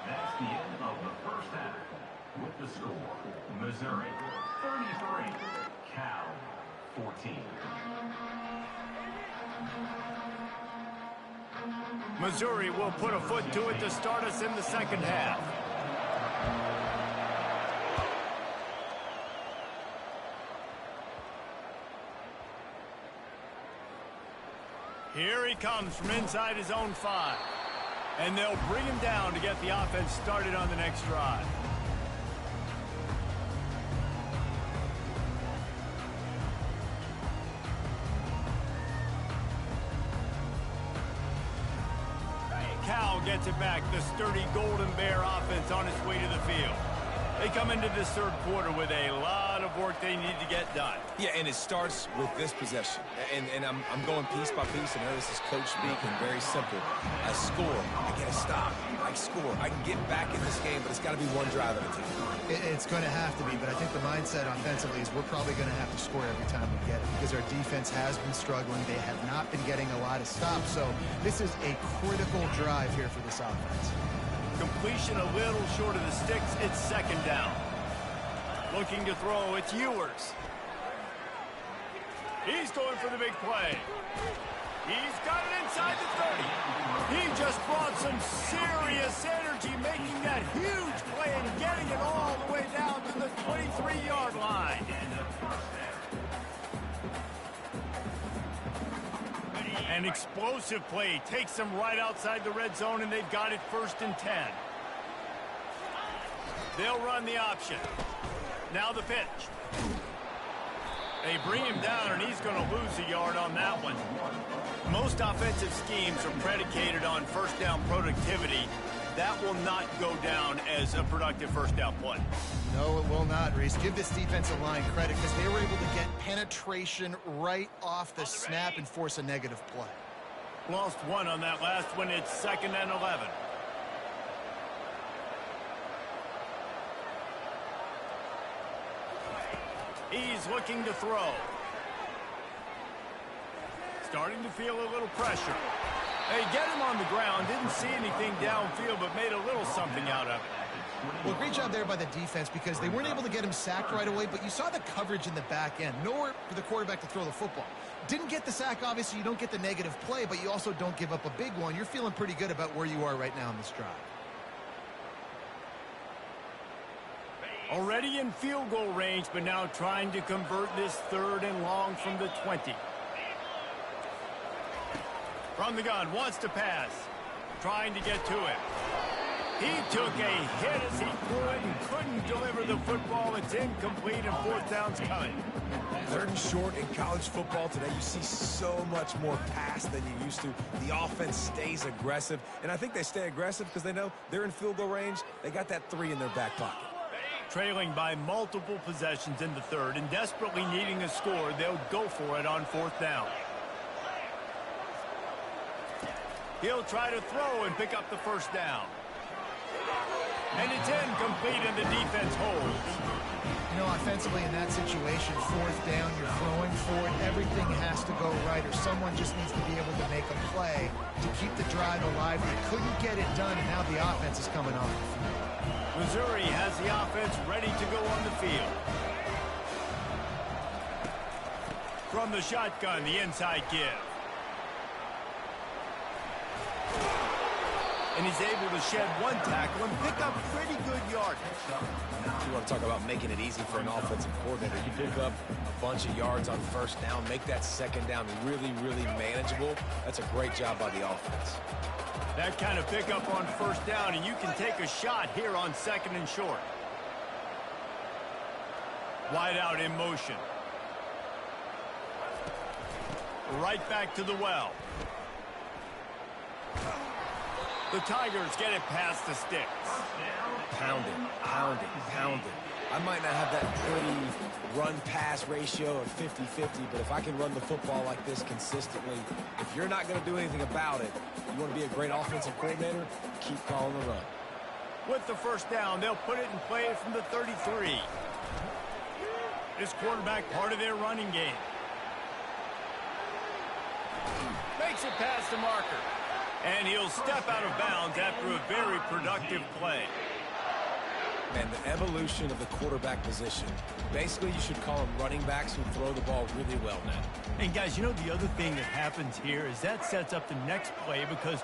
That's the end of the first half. With the score, Missouri 33, Cal 14. Missouri will put a foot to it to start us in the second half. Here he comes from inside his own 5. And they'll bring him down to get the offense started on the next drive. Cal gets it back. The sturdy Golden Bear offense on its way to the field. They come into this third quarter with a lot of work they need to get done. Yeah, and it starts with this possession. And I'm going piece by piece. I know this is coach speak and very simple. I score. I get a stop. I score. I can get back in this game, but it's got to be one drive at a time. It's going to have to be, but I think the mindset offensively is we're probably going to have to score every time we get it because our defense has been struggling. They have not been getting a lot of stops, so this is a critical drive here for this offense. Completion a little short of the sticks. It's second down. Looking to throw. It's Ewers. He's going for the big play. He's got it inside the 30. He just brought some serious energy, making that huge play and getting it all the way down to the 23-yard line. An explosive play takes them right outside the red zone, and they've got it 1st and 10. They'll run the option. Now the pitch. They bring him down, and he's going to lose a yard on that one. Most offensive schemes are predicated on first down productivity. That will not go down as a productive first down play. No, it will not, Reese. Give this defensive line credit because they were able to get penetration right off the snap and force a negative play. Lost one on that last one. It's 2nd and 11. He's looking to throw. Starting to feel a little pressure. They get him on the ground. Didn't see anything downfield, but made a little something out of it. Well, great job there by the defense because they weren't able to get him sacked right away, but you saw the coverage in the back end. Nowhere for the quarterback to throw the football. Didn't get the sack, obviously. You don't get the negative play, but you also don't give up a big one. You're feeling pretty good about where you are right now in this drive. Already in field goal range, but now trying to convert this 3rd and long from the 20. From the gun, wants to pass. Trying to get to it. He took a hit as he threw it and couldn't deliver the football. It's incomplete and 4th down's coming. 3rd and short in college football today. You see so much more pass than you used to. The offense stays aggressive, and I think they stay aggressive because they know they're in field goal range. They got that 3 in their back pocket. Trailing by multiple possessions in the 3rd and desperately needing a score, they'll go for it on 4th down. He'll try to throw and pick up the 1st down. And it's incomplete, and the defense holds. You know, offensively in that situation, 4th down, you're throwing for it. Everything has to go right, or someone just needs to be able to make a play to keep the drive alive. They couldn't get it done, and now the offense is coming off the field. Missouri has the offense ready to go on the field. From the shotgun, the inside give. And he's able to shed one tackle and pick up pretty good yardage. You want to talk about making it easy for an offensive coordinator. You pick up a bunch of yards on 1st down, make that 2nd down really, really manageable. That's a great job by the offense. That kind of pickup on 1st down, and you can take a shot here on 2nd and short. Wide out in motion. Right back to the well. The Tigers get it past the sticks. Pound it. I might not have that pretty run-pass ratio of 50-50, but if I can run the football like this consistently, if you're not going to do anything about it, you want to be a great offensive coordinator, keep calling the run. With the 1st down, they'll put it in play from the 33. This quarterback part of their running game. Makes it past the marker. And he'll step out of bounds after a very productive play. And the evolution of the quarterback position. Basically, you should call them running backs who throw the ball really well now. And guys, you know the other thing that happens here is that sets up the next play because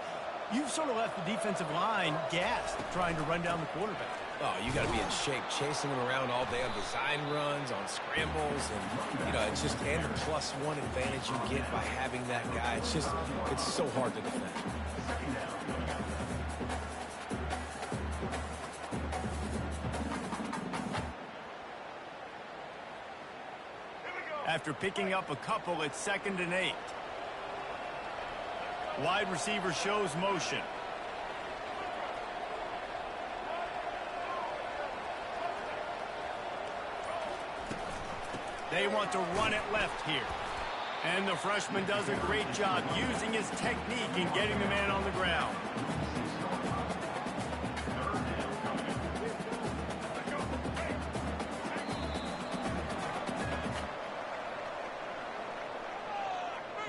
you've sort of left the defensive line gassed trying to run down the quarterback. Oh, you got to be in shape, chasing him around all day on design runs, on scrambles, and, you know, it's just, and the +1 advantage you get by having that guy. It's just, it's so hard to defend. After picking up a couple, it's 2nd and 8. Wide receiver shows motion. They want to run it left here. And the freshman does a great job using his technique and getting the man on the ground.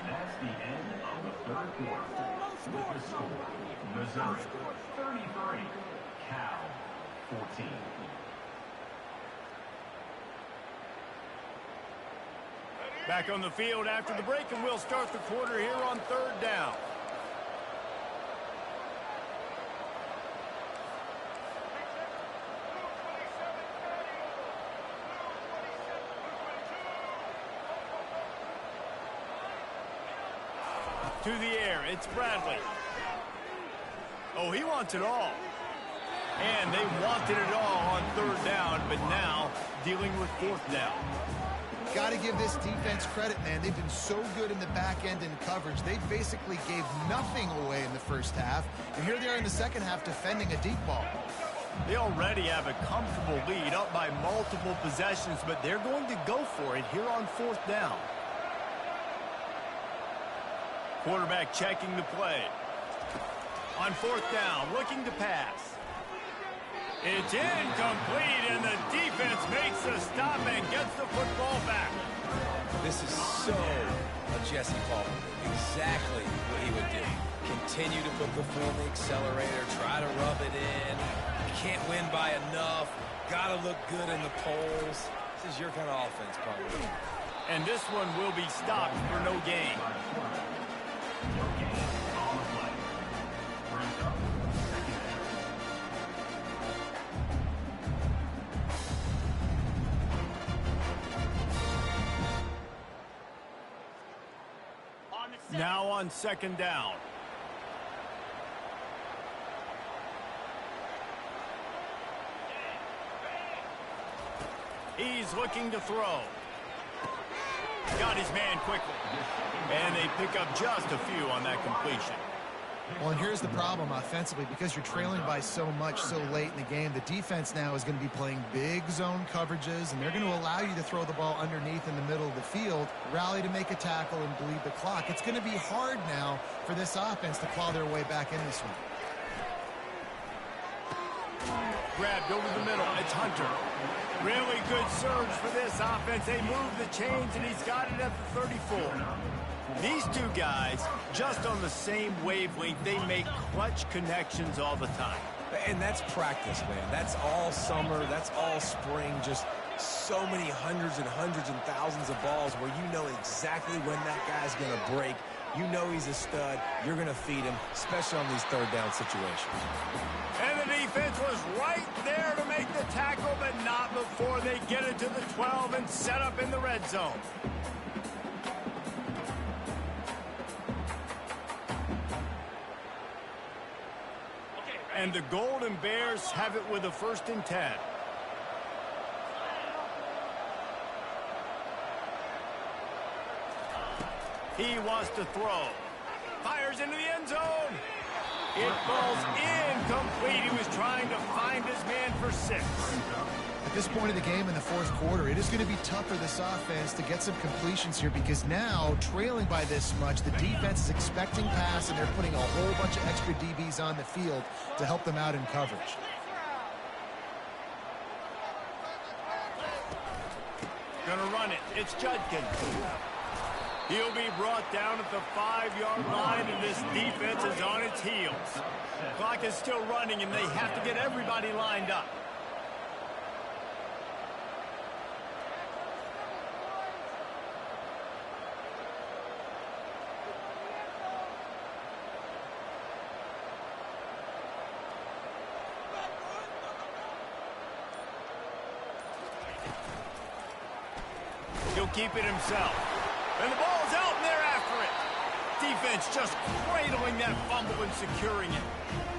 That's the end of the 3rd quarter. With the score, Missouri 33, Cal 14. Back on the field after the break, and we'll start the quarter here on 3rd down. To the air, it's Bradley. Oh, he wants it all. And they wanted it all on 3rd down, but now dealing with 4th down. Got to give this defense credit, man. They've been so good in the back end in coverage. They basically gave nothing away in the first half, and here they are in the second half defending a deep ball. They already have a comfortable lead, up by multiple possessions, but they're going to go for it here on 4th down. Quarterback checking the play. On 4th down, looking to pass. It's incomplete, and the defense makes the stop and gets the football back. This is so a Jesse Paul move. Exactly what he would do. Continue to put the foot on the accelerator, try to rub it in. Can't win by enough. Got to look good in the polls. This is your kind of offense, probably. And this one will be stopped for no gain. No gain on the play. Brings up 2nd down. Now on 2nd down. He's looking to throw. Got his man quickly. And they pick up just a few on that completion. Well, and here's the problem offensively. Because you're trailing by so much so late in the game, the defense now is going to be playing big zone coverages, and they're going to allow you to throw the ball underneath in the middle of the field, rally to make a tackle, and bleed the clock. It's going to be hard now for this offense to claw their way back in this one. Grabbed over the middle. It's Hunter. Really good surge for this offense. They move the chains, and he's got it at the 34. These two guys, just on the same wavelength, they make clutch connections all the time. And that's practice, man. That's all summer. That's all spring. Just so many hundreds and thousands of balls where you know exactly when that guy's going to break. You know he's a stud. You're going to feed him, especially on these 3rd down situations. And the defense was right there to make the tackle, but not before they get it to the 12 and set up in the red zone. And the Golden Bears have it with a 1st and 10. He wants to throw. Fires into the end zone. It falls incomplete. He was trying to find his man for 6. At this point of the game in the 4th quarter, it is going to be tough for this offense to get some completions here because now, trailing by this much, the defense is expecting pass, and they're putting a whole bunch of extra DBs on the field to help them out in coverage. Gonna run it. It's Judkins. He'll be brought down at the 5-yard line, and this defense is on its heels. Clock is still running, and they have to get everybody lined up. He'll keep it himself. And the ball's out, and they're after it. Defense just cradling that fumble and securing it.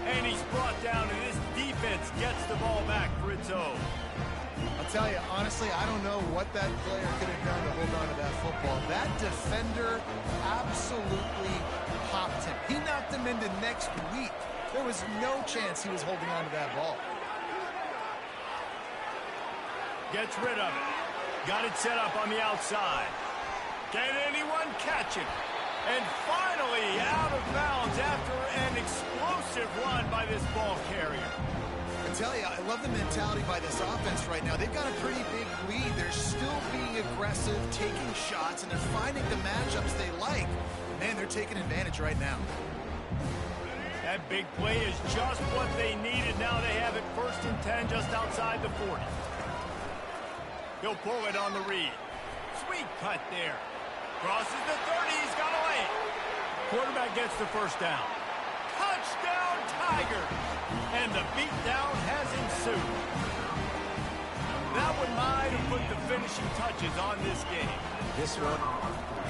And he's brought down, and this defense gets the ball back for its own. I'll tell you, honestly, I don't know what that player could have done to hold on to that football. That defender absolutely popped him. He knocked him into next week. There was no chance he was holding on to that ball. Gets rid of it. Got it set up on the outside. Can anyone catch him? And finally out of bounds after an explosive run by this ball carrier. I tell you, I love the mentality by this offense right now. They've got a pretty big lead. They're still being aggressive, taking shots, and they're finding the matchups they like. Man, they're taking advantage right now. That big play is just what they needed. Now they have it 1st and 10 just outside the 40. He'll pull it on the read. Sweet cut there. Crosses the 30. He's got to lay it. Quarterback gets the first down. Touchdown, Tiger! And the beatdown has ensued. That one might have put the finishing touches on this game. This one.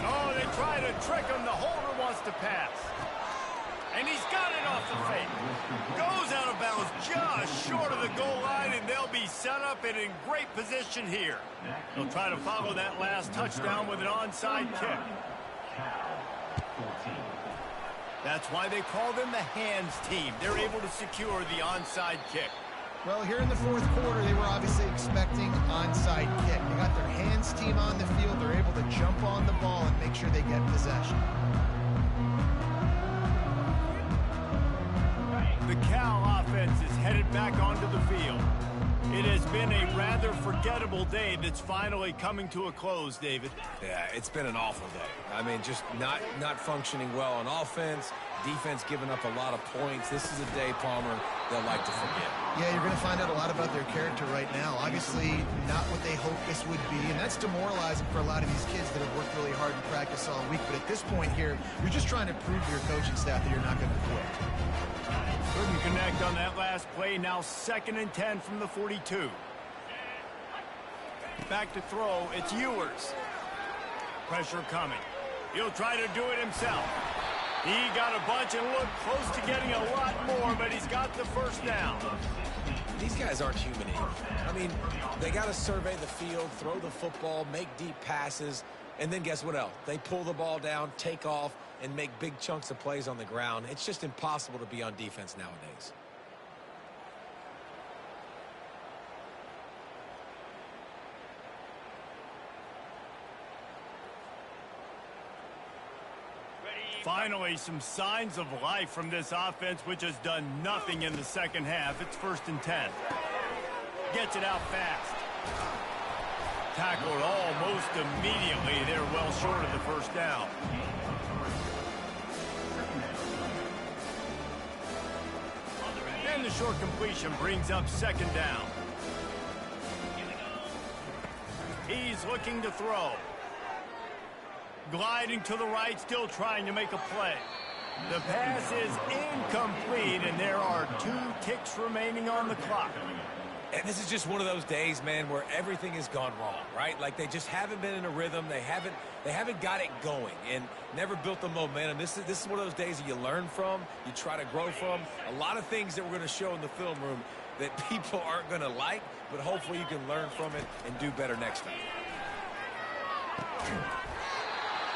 Oh, they try to trick him. The holder wants to pass. And he's got it off the fake. Goes out of bounds just short of the goal line, and they'll be set up and in great position here. They'll try to follow that last touchdown with an onside kick. That's why they call them the hands team. They're able to secure the onside kick. Well, here in the 4th quarter, they were obviously expecting onside kick. They got their hands team on the field. They're able to jump on the ball and make sure they get possession. The Cal offense is headed back onto the field. It has been a rather forgettable day that's finally coming to a close, David. Yeah, it's been an awful day. I mean, just not functioning well on offense, defense giving up a lot of points. This is a day, Palmer, they'll like to forget. Yeah, you're going to find out a lot about their character right now. Obviously, not what they hoped this would be, and that's demoralizing for a lot of these kids that have worked really hard in practice all week. But at this point here, you're just trying to prove to your coaching staff that you're not going to quit. Couldn't connect on that last play. Now 2nd and 10 from the 42. Back to throw. It's Ewers. Pressure coming. He'll try to do it himself. He got a bunch and looked close to getting a lot more, but he's got the first down. These guys aren't human either. I mean, they got to survey the field, throw the football, make deep passes, and then guess what else? They pull the ball down, take off, and make big chunks of plays on the ground. It's just impossible to be on defense nowadays. Finally, some signs of life from this offense, which has done nothing in the second half. It's 1st and 10. Gets it out fast. Tackled almost immediately. They're well short of the first down. And the short completion brings up 2nd down. He's looking to throw. Gliding to the right, still trying to make a play. The pass is incomplete, and there are 2 ticks remaining on the clock. And this is just one of those days, man, where everything has gone wrong, right? Like they just haven't been in a rhythm. They haven't got it going and never built the momentum. This is one of those days that you learn from, you try to grow from. A lot of things that we're going to show in the film room that people aren't going to like, but hopefully you can learn from it and do better next time.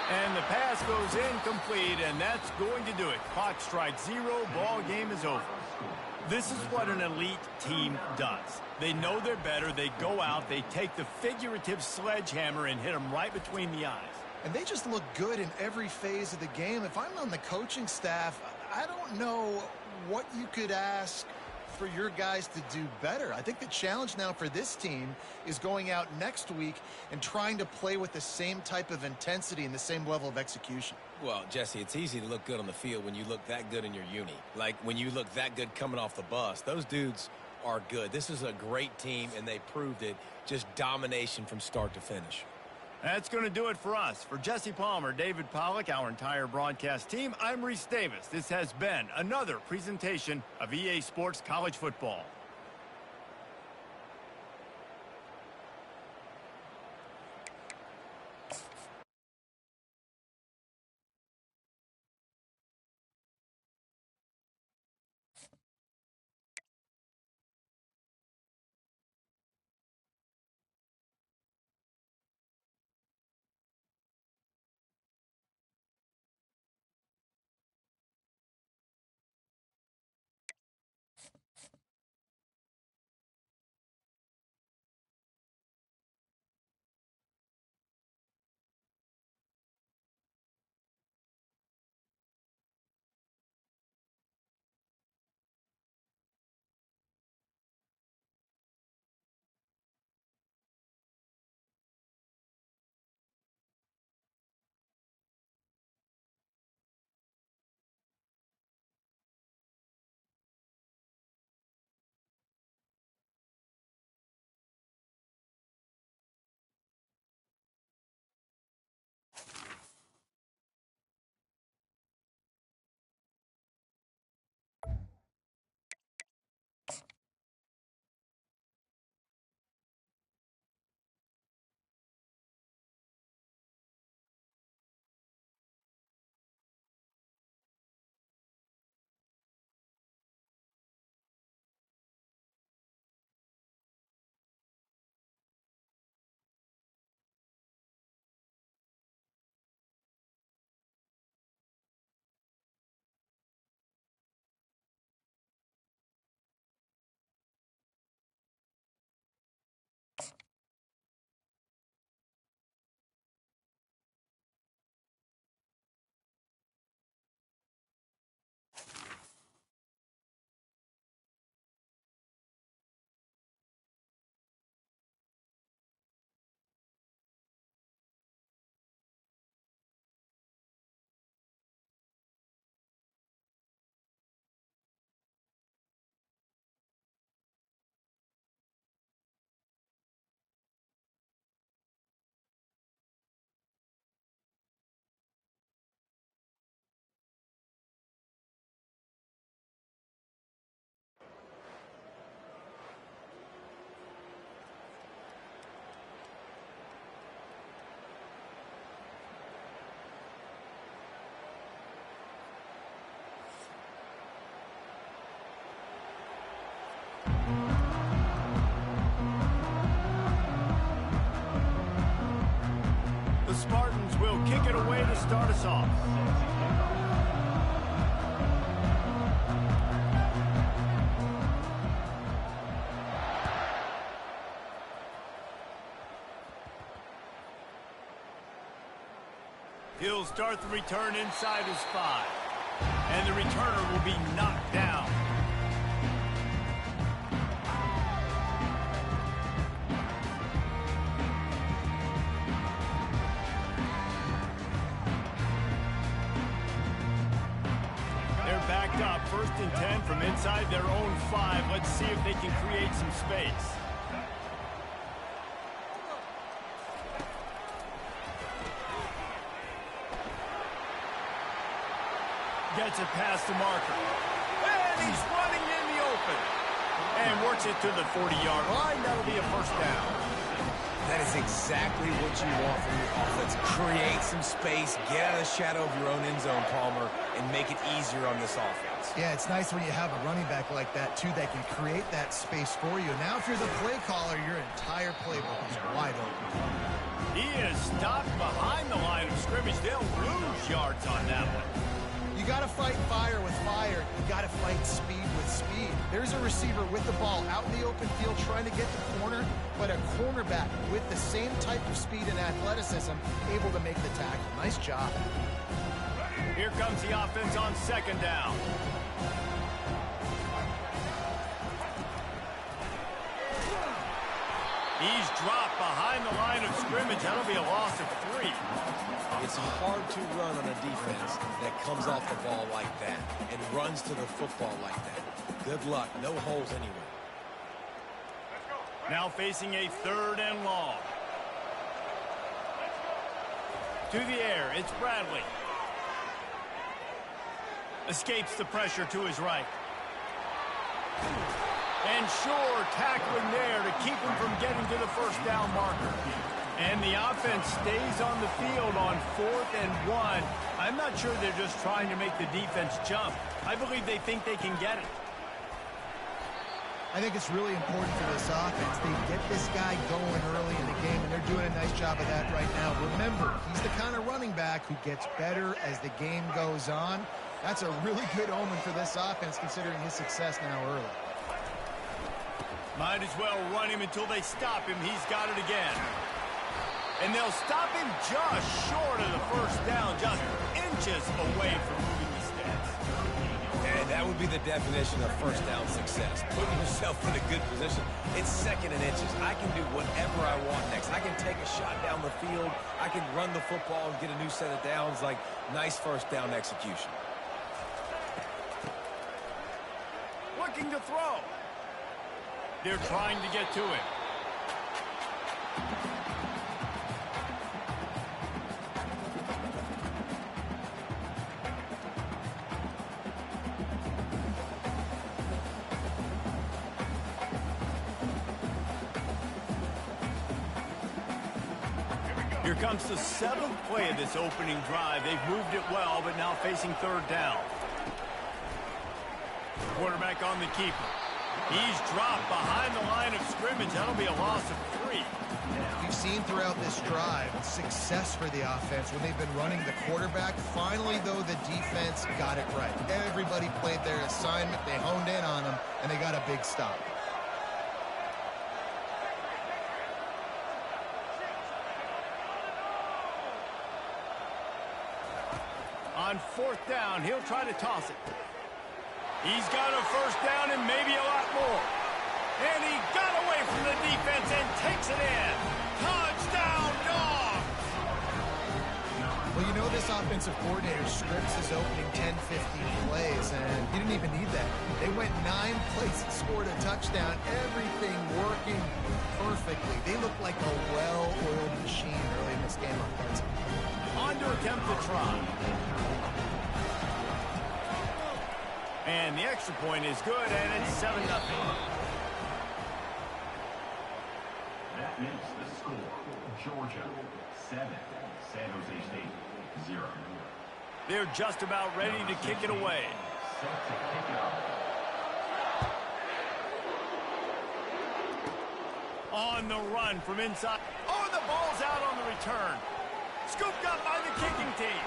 And the pass goes incomplete, and that's going to do it. Clock strikes 0, ball game is over. This is what an elite team does. They know they're better, they go out, they take the figurative sledgehammer and hit them right between the eyes. And they just look good in every phase of the game. If I'm on the coaching staff, I don't know what you could ask for your guys to do better. I think the challenge now for this team is going out next week and trying to play with the same type of intensity and the same level of execution. Well, Jesse, it's easy to look good on the field when you look that good in your uni. Like when you look that good coming off the bus. Those dudes are good. This is a great team, and they proved it. Just domination from start to finish. That's going to do it for us. For Jesse Palmer, David Pollack, our entire broadcast team, I'm Reese Davis. This has been another presentation of EA Sports College Football. The Spartans will kick it away to start us off. He'll start the return inside his 5. And the returner will be knocked down. They're backed up, 1st and 10 from inside their own 5. Let's see if they can create some space. Gets it past the marker. And he's running in the open. And works it to the 40-yard line. That'll be a 1st down. That is exactly what you want from your offense. Create some space, get out of the shadow of your own end zone, Palmer, and make it easier on this offense. Yeah, it's nice when you have a running back like that, too, that can create that space for you. Now, if you're the play caller, your entire playbook is wide open. He is stopped behind the line of scrimmage. They'll lose yards on that one. You got to fight fire with fire. You got to fight speed with speed. There's a receiver with the ball out in the open field trying to get the corner, but a cornerback with the same type of speed and athleticism able to make the tackle. Nice job. Here comes the offense on 2nd down. He's dropped behind the line of scrimmage. That'll be a loss of 3. It's hard to run on a defense that comes off the ball like that and runs to the football like that. Good luck. No holes anywhere. Now facing a 3rd and long. To the air, it's Bradley. Escapes the pressure to his right. And sure, tackling there to keep him from getting to the 1st down marker. And the offense stays on the field on 4th and 1. I'm not sure they're just trying to make the defense jump. I believe they think they can get it. I think it's really important for this offense. They get this guy going early in the game, and they're doing a nice job of that right now. Remember, he's the kind of running back who gets better as the game goes on. That's a really good omen for this offense, considering his success now early. Might as well run him until they stop him. He's got it again. And they'll stop him just short of the 1st down, just inches away from moving the sticks. And that would be the definition of 1st down success. Putting yourself in a good position. It's 2nd and inches. I can do whatever I want next. I can take a shot down the field. I can run the football and get a new set of downs. Like, nice 1st down execution. Looking to throw. They're trying to get to it. Here comes the 7th play of this opening drive. They've moved it well, but now facing 3rd down. Quarterback on the keeper. He's dropped behind the line of scrimmage. That'll be a loss of 3. We've seen throughout this drive success for the offense when they've been running the quarterback. Finally, though, the defense got it right. Everybody played their assignment. They honed in on them, and they got a big stop. On 4th down, he'll try to toss it. He's got a 1st down and maybe a lot more. And he got away from the defense and takes it in. Touchdown, Dogs! Well, you know this offensive coordinator scripts his opening 10, 15 plays, and he didn't even need that. They went 9 plays and scored a touchdown. Everything working perfectly. They look like a well-oiled machine early in this game offensively. On to attempt the try. And the extra point is good, and it's 7-0. That makes the score. Georgia 7, San Jose State 0. They're just about ready to kick it away. Set to kick it off. On the run from inside. Oh, the ball's out on the return. Scooped up by the kicking team.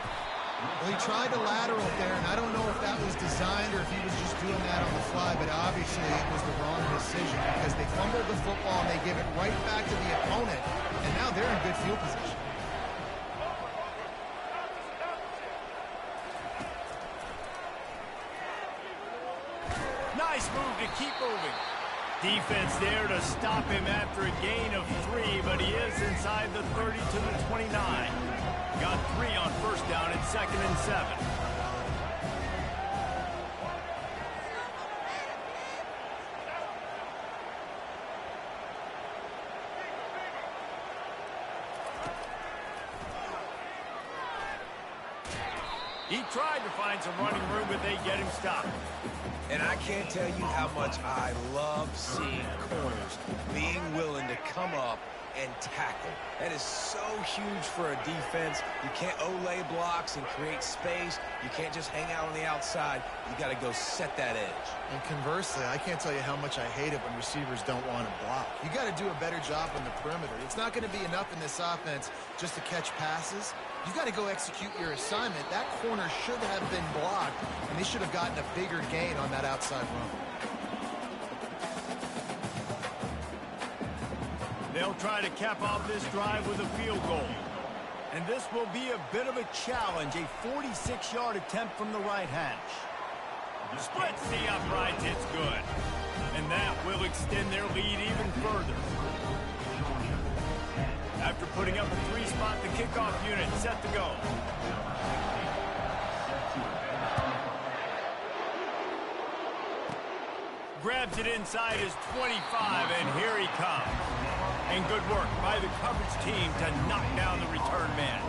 Well, he tried to lateral there, and I don't know if that was designed or if he was just doing that on the fly, but obviously it was the wrong decision because they fumbled the football and they give it right back to the opponent, and now they're in good field position. Nice move to keep moving. Defense there to stop him after a gain of 3, but he is inside the 30 to the 29. Got 3 on first down at 2nd and 7. He tried to find some running room, but they get him stopped. And I can't tell you how much I love seeing corners being willing to come up and tackle. That is so huge for a defense. You can't olay blocks and create space. You can't just hang out on the outside. You got to go set that edge. And conversely, I can't tell you how much I hate it when receivers don't want to block. You got to do a better job on the perimeter. It's not going to be enough in this offense just to catch passes. You got to go execute your assignment. That corner should have been blocked, and they should have gotten a bigger gain on that outside run. They'll try to cap off this drive with a field goal. And this will be a bit of a challenge, a 46-yard attempt from the right hash. Splits the uprights, it's good. And that will extend their lead even further. After putting up a 3-spot, the kickoff unit set to go. Grabs it inside his 25, and here he comes. And good work by the coverage team to knock down the return man.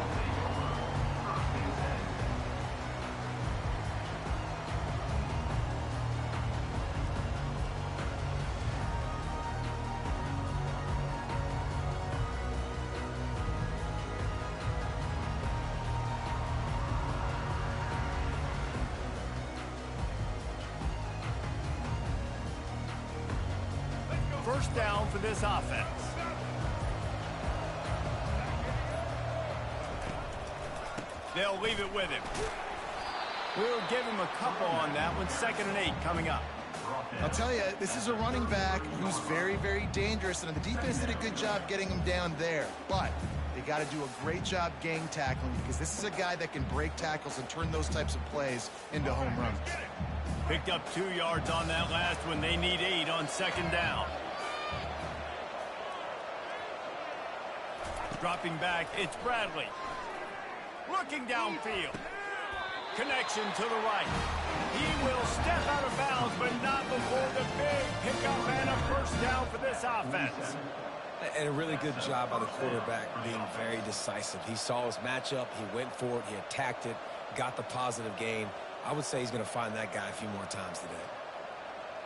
First down for this offense. They'll leave it with him. We'll give him a couple on that one. 2nd and 8 coming up. I'll tell you, this is a running back who's very, very dangerous, and the defense did a good job getting him down there. But they got to do a great job gang tackling because this is a guy that can break tackles and turn those types of plays into home runs. Picked up 2 yards on that last one. They need 8 on 2nd down. Dropping back, it's Bradley. Looking downfield. Connection to the right. He will step out of bounds, but not before the big pickup and a first down for this offense. And a really good job by the quarterback being very decisive. He saw his matchup, he went for it, he attacked it, got the positive gain. I would say he's going to find that guy a few more times today.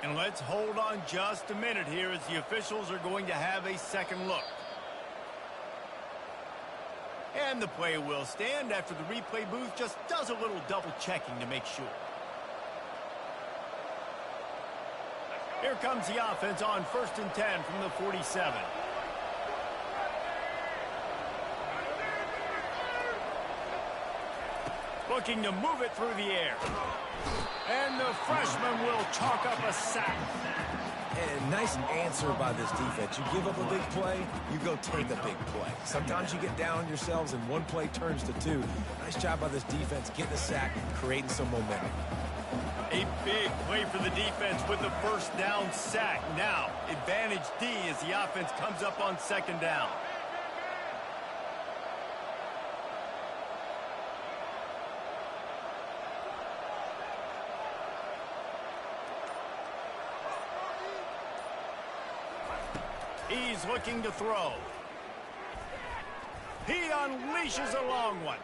And let's hold on just a minute here as the officials are going to have a second look. And the play will stand after the replay booth just does a little double checking to make sure. Here comes the offense on 1st and 10 from the 47. Looking to move it through the air. And the freshman will chalk up a sack. And a nice answer by this defense. You give up a big play, you go take a big play. Sometimes you get down on yourselves and one play turns to 2. Nice job by this defense getting a sack, creating some momentum. A big play for the defense with the first down sack. Now, advantage D as the offense comes up on 2nd down. He's looking to throw. He unleashes a long one.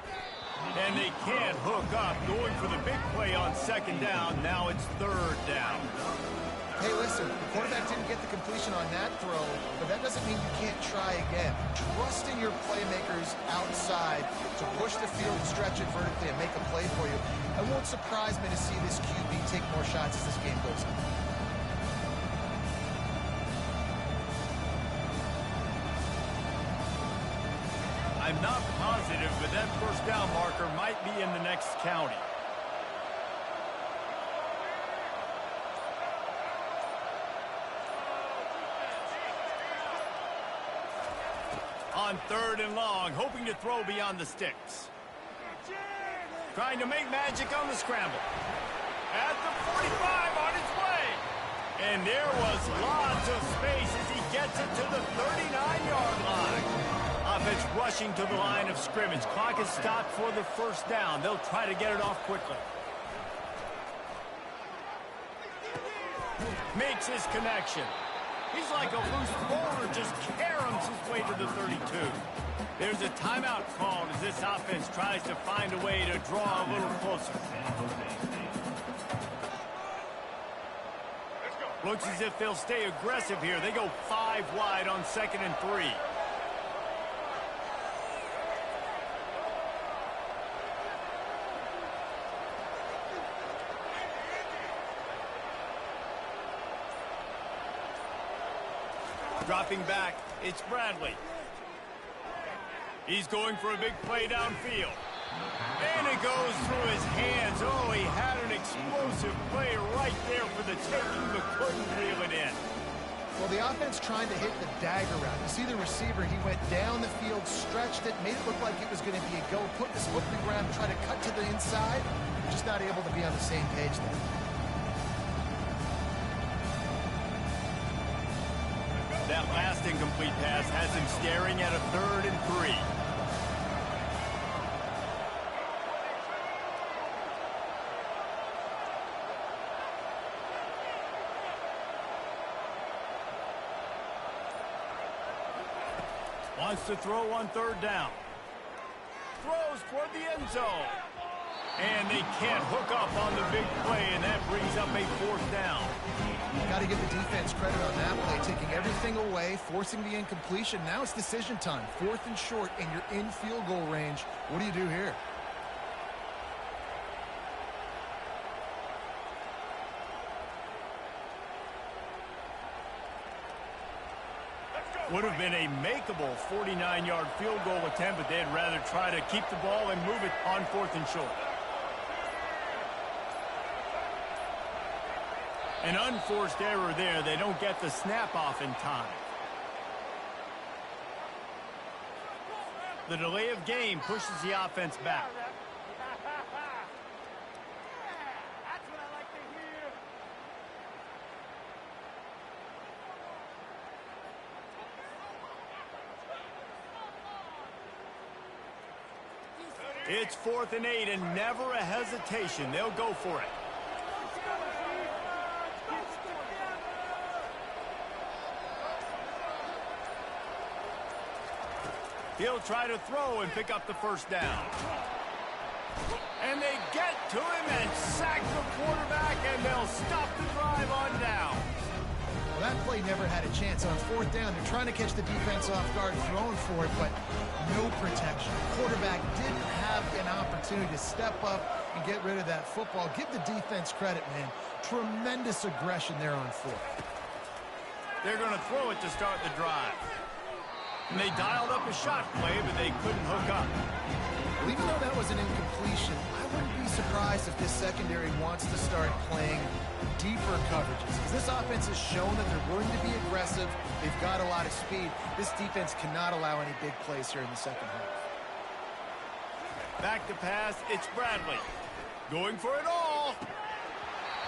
And they can't hook up. Going for the big play on 2nd down. Now it's 3rd down. Hey, listen, the quarterback didn't get the completion on that throw, but that doesn't mean you can't try again. Trust in your playmakers outside to push the field, stretch it vertically, and make a play for you. It won't surprise me to see this QB take more shots as this game goes on. I'm not positive sensitive, but that first down marker might be in the next county. On 3rd and long, hoping to throw beyond the sticks. Trying to make magic on the scramble. At the 45, on its way. And there was lots of space as he gets it to the 39-yard line. Offense rushing to the line of scrimmage. Clock is stopped for the first down. They'll try to get it off quickly. Makes his connection. He's like a loose bowler, just caroms his way to the 32. There's a timeout called as this offense tries to find a way to draw a little closer. Looks as if they'll stay aggressive here. They go 5 wide on 2nd and 3. Dropping back, it's Bradley. He's going for a big play downfield. And it goes through his hands. Oh, he had an explosive play right there for the taking, but couldn't reel it in. Well, the offense trying to hit the dagger route. You see the receiver, he went down the field, stretched it, made it look like it was going to be a go, put his foot in the ground, try to cut to the inside. Just not able to be on the same page there. That last incomplete pass has him staring at a 3rd and 3. Wants to throw on 3rd down. Throws toward the end zone. And they can't hook up on the big play, and that brings up a 4th down. Got to give the defense credit on that play, taking everything away, forcing the incompletion. Now it's decision time. 4th and short, and you're in field goal range. What do you do here? Would have been a makeable 49-yard field goal attempt, but they'd rather try to keep the ball and move it on 4th and short. An unforced error there. They don't get the snap off in time. The delay of game pushes the offense back. It's 4th and 8 and never a hesitation. They'll go for it. He'll try to throw and pick up the first down. And they get to him and sack the quarterback, and they'll stop the drive on down. Well, that play never had a chance on 4th down. They're trying to catch the defense off guard, throwing for it, but no protection. Quarterback didn't have an opportunity to step up and get rid of that football. Give the defense credit, man. Tremendous aggression there on 4th. They're going to throw it to start the drive. And they dialed up a shot play, but they couldn't hook up. Well, even though that was an incompletion, I wouldn't be surprised if this secondary wants to start playing deeper coverages. Because this offense has shown that they're willing to be aggressive. They've got a lot of speed. This defense cannot allow any big plays here in the second half. Back to pass, it's Bradley. Going for it all.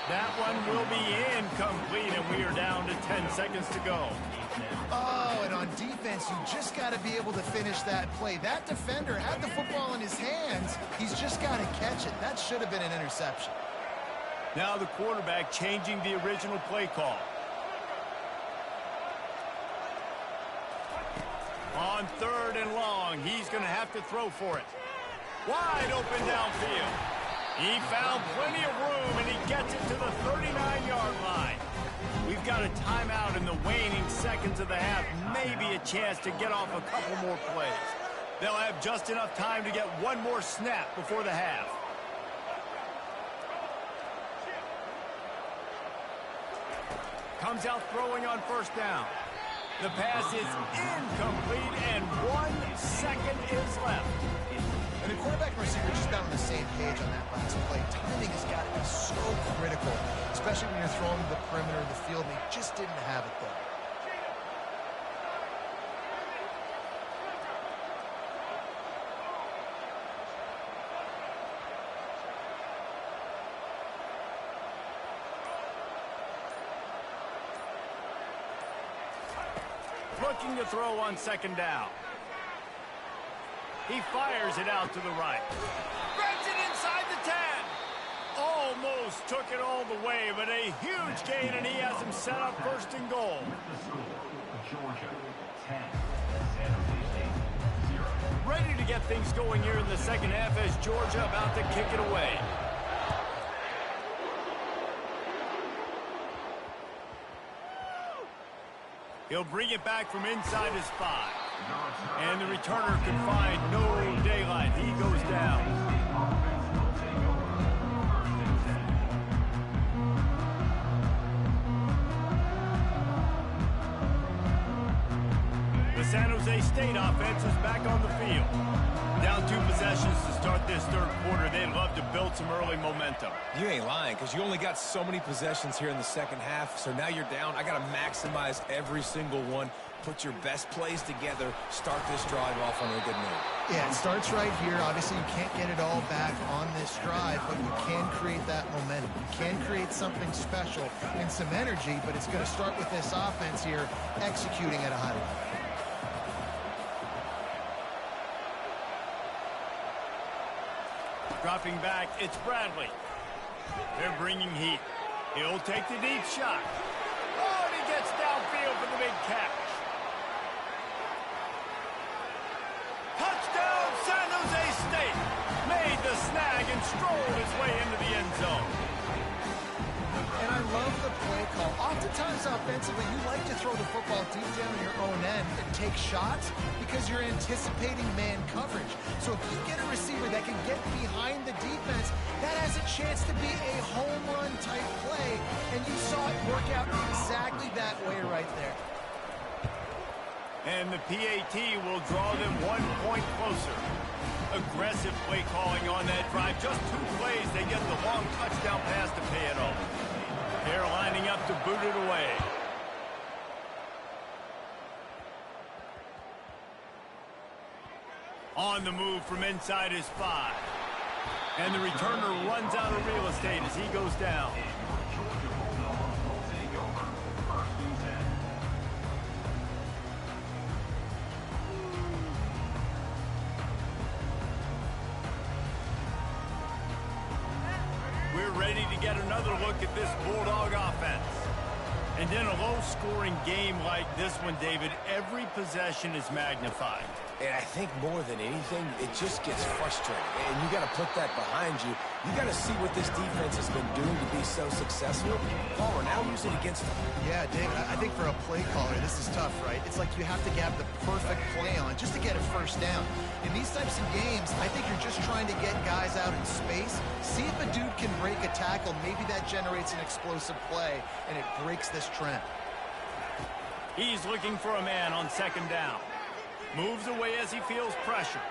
That one will be incomplete, and we are down to 10 seconds to go. Oh, and on defense, you just got to be able to finish that play. That defender had the football in his hands. He's just got to catch it. That should have been an interception. Now the quarterback changing the original play call. On 3rd and long, he's going to have to throw for it. Wide open downfield. He found plenty of room, and he gets it to the 39-yard line. We've got a timeout in the waning seconds of the half. Maybe a chance to get off a couple more plays. They'll have just enough time to get one more snap before the half. Comes out throwing on 1st down. The pass is incomplete, and 1 second is left. page on that last play. Timing has got to be so critical, especially when you're throwing to the perimeter of the field. They just didn't have it there. Looking to throw on second down. He fires it out to the right. Grabs it inside the 10. Almost took it all the way, but a huge gain, and he has him set up first and goal. The score, Georgia 10, San Jose State 0. Ready to get things going here in the second half as Georgia about to kick it away. He'll bring it back from inside his 5. And the returner can find no daylight. He goes down. The San Jose State offense is back on the field. Down 2 possessions to start this third quarter. They'd love to build some early momentum. You ain't lying, because you only got so many possessions here in the second half, so now you're down. I got to maximize every single one. Put your best plays together. Start this drive off on a good note. Yeah, it starts right here. Obviously, you can't get it all back on this drive, but you can create that momentum. You can create something special and some energy, but it's going to start with this offense here executing at a high level. Dropping back, it's Bradley. They're bringing heat. He'll take the deep shot. Oh, and he gets downfield for the big catch. Touchdown, San Jose State. Made the snag and strolled his way into the end zone. And I love the play call. Oftentimes offensively, you like to throw the football deep down your own end and take shots because you're anticipating man coverage. So if you get a receiver that can get behind the defense, that has a chance to be a home run type play. And you saw it work out exactly that way right there. And the PAT will draw them 1 point closer. Aggressive play calling on that drive. Just 2 plays, they get the long touchdown pass to pay it off. They're lining up to boot it away. On the move from inside his 5. And the returner runs out of real estate as he goes down. We're ready to get another look at this Bulldog offense. And in a low-scoring game like this one, David, every possession is magnified. And I think more than anything, it just gets frustrating. And you got to put that behind you. You got to see what this defense has been doing to be so successful. Palmer, now use it against them. Yeah, David, I think for a play caller, this is tough, right? It's like you have to have the perfect play on just to get a first down. In these types of games, I think you're just trying to get guys out in space, see if a dude can break a tackle. Maybe that generates an explosive play, and it breaks this trend. He's looking for a man on second down. Moves away as he feels pressure.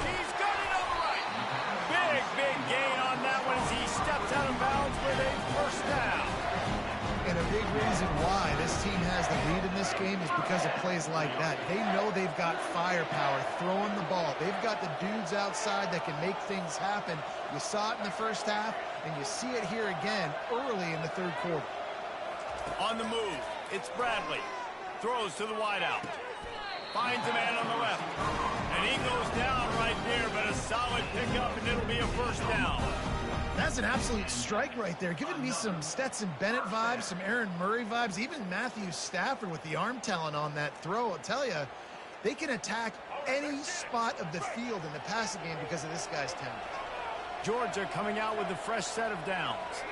He's got it on the right. Big gain on that one as he steps out of bounds with a first down. And a big reason why this team has the lead in this game is because of plays like that. They know they've got firepower throwing the ball. They've got the dudes outside that can make things happen. You saw it in the first half, and you see it here again early in the third quarter. On the move, it's Bradley. Throws to the wideout. Finds a man on the left. And he goes down right there, but a solid pickup, and it'll be a first down. That's an absolute strike right there. Giving me some Stetson Bennett vibes, some Aaron Murray vibes, even Matthew Stafford with the arm talent on that throw. I'll tell you, they can attack any spot of the field in the passing game because of this guy's talent. Georgia coming out with a fresh set of downs.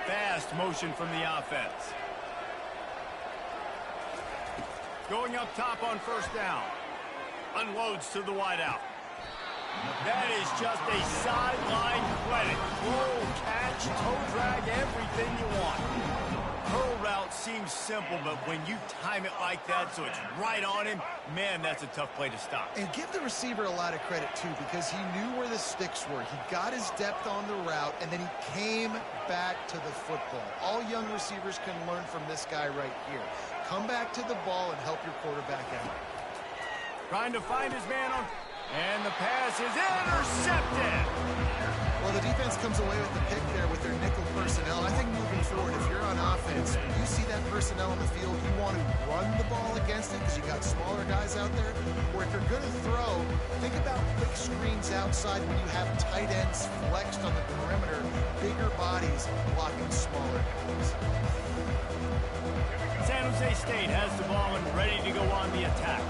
Fast motion from the offense. Going up top on first down. Unloads to the wideout. That is just a sideline credit. Roll, catch, toe drag, everything you want. Curl route seems simple, but when you time it like that so it's right on him, man, that's a tough play to stop. And give the receiver a lot of credit, too, because he knew where the sticks were. He got his depth on the route, and then he came back to the football. All young receivers can learn from this guy right here. Come back to the ball and help your quarterback out. Trying to find his man on... And the pass is intercepted. Well, the defense comes away with the pick there with their nickel personnel. I think moving forward, if you're on offense, when you see that personnel on the field, you want to run the ball against it because you got smaller guys out there. Or if you're going to throw, think about quick screens outside when you have tight ends flexed on the perimeter, bigger bodies blocking smaller guys. San Jose State has the ball and ready to go on the attack.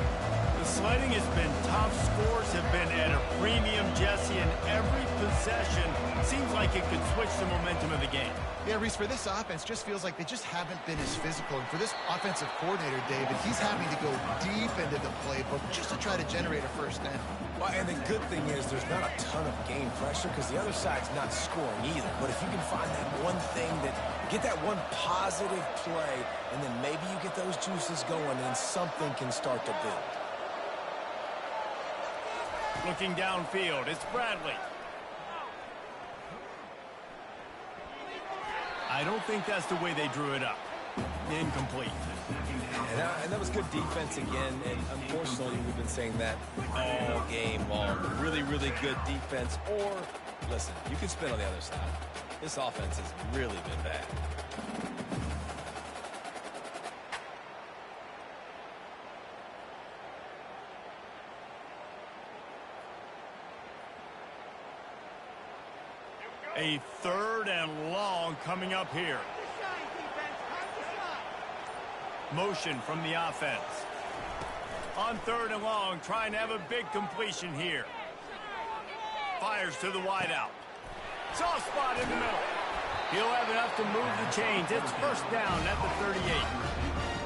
The sledding has been tough. Scores have been at a premium, Jesse, and every possession seems like it could switch the momentum of the game. Yeah, Reese, for this offense, just feels like they just haven't been as physical. And for this offensive coordinator, David, he's having to go deep into the playbook just to try to generate a first down. Well, and the good thing is there's not a ton of game pressure because the other side's not scoring either. But if you can find that one thing that, get that one positive play, and then maybe you get those juices going and something can start to build. Looking downfield, it's Bradley. I don't think that's the way they drew it up. Incomplete. And that was good defense again, and unfortunately we've been saying that all game long. Really, really good defense, or, listen, you can spin on the other side. This offense has really been bad. A 3rd and long coming up here. Motion from the offense. On 3rd and long, trying to have a big completion here. Fires to the wideout. Soft spot in the middle. He'll have enough to move the chains. It's first down at the 38.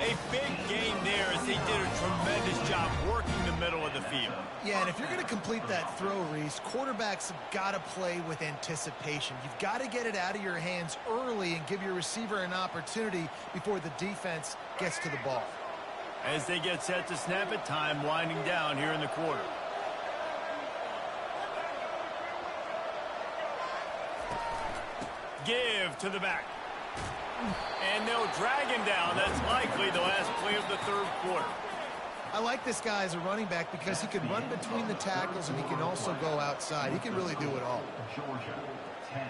A big gain there as they did a tremendous job working the middle of the field. Yeah, and if you're going to complete that throw, Reese, quarterbacks have got to play with anticipation. You've got to get it out of your hands early and give your receiver an opportunity before the defense gets to the ball. As they get set to snap it, time winding down here in the quarter. Give to the back. And they'll drag him down. That's likely the last play of the 3rd quarter. I like this guy as a running back because he can run between the tackles and he can also go outside. He can really do it all. Georgia, 10.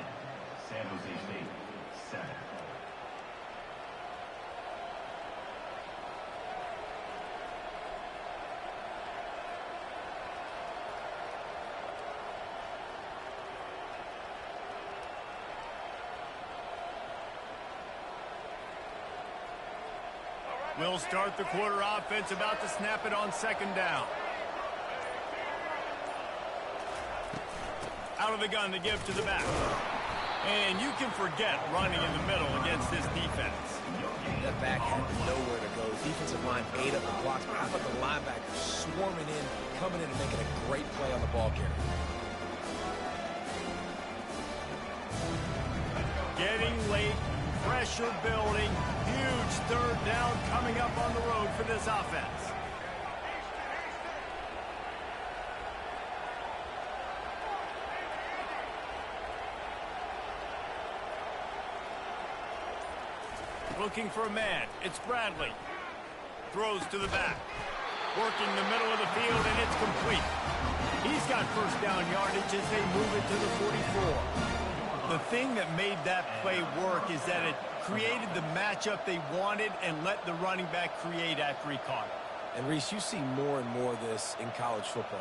San Jose State, 7. We'll start the quarter offense, about to snap it on 2nd down. Out of the gun to give to the back. And you can forget running in the middle against this defense. That back had nowhere to go. Defensive line ate up the blocks. But how about the linebackers swarming in, coming in and making a great play on the ball carrier? Getting late, pressure building, huge 3rd down coming up on the road for this offense. Looking for a man, it's Bradley. Throws to the back. Working the middle of the field, and it's complete. He's got first down yardage as they move it to the 44. The thing that made that play work is that it created the matchup they wanted and let the running back create after he caught it. And, Reese, you see more and more of this in college football.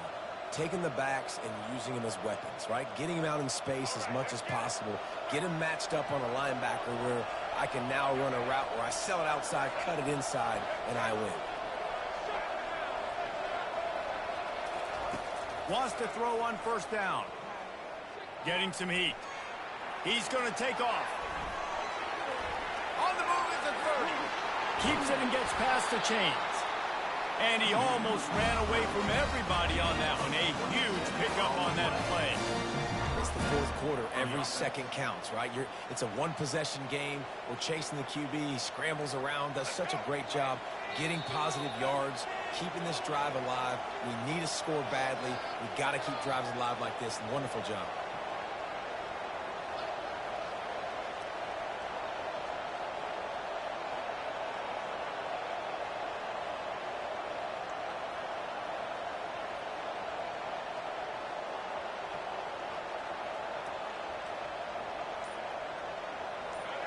Taking the backs and using them as weapons, right? Getting them out in space as much as possible. Get them matched up on a linebacker where I can now run a route where I sell it outside, cut it inside, and I win. Wants to throw on first down. Getting some heat. He's going to take off. On the move at the 30. Keeps it and gets past the chains. And he almost ran away from everybody on that one. A huge pickup on that. quarter, every second counts, right? It's a one-possession game. We're chasing the QB. He scrambles around, does such a great job getting positive yards, keeping this drive alive. We need to score badly. We've got to keep drives alive like this. Wonderful job.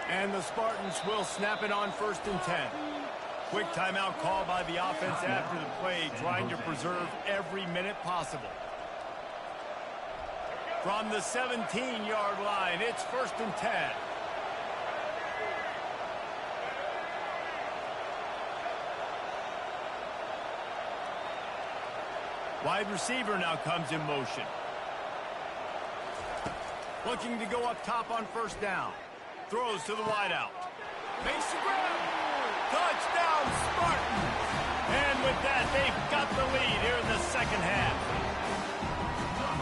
And the Spartans will snap it on 1st and 10. Quick timeout call by the offense after the play, trying to preserve every minute possible. From the 17-yard line, it's 1st and 10. Wide receiver now comes in motion. Looking to go up top on 1st down. Throws to the wideout. Makes the grab. Touchdown, Spartans. And with that, they've got the lead here in the second half.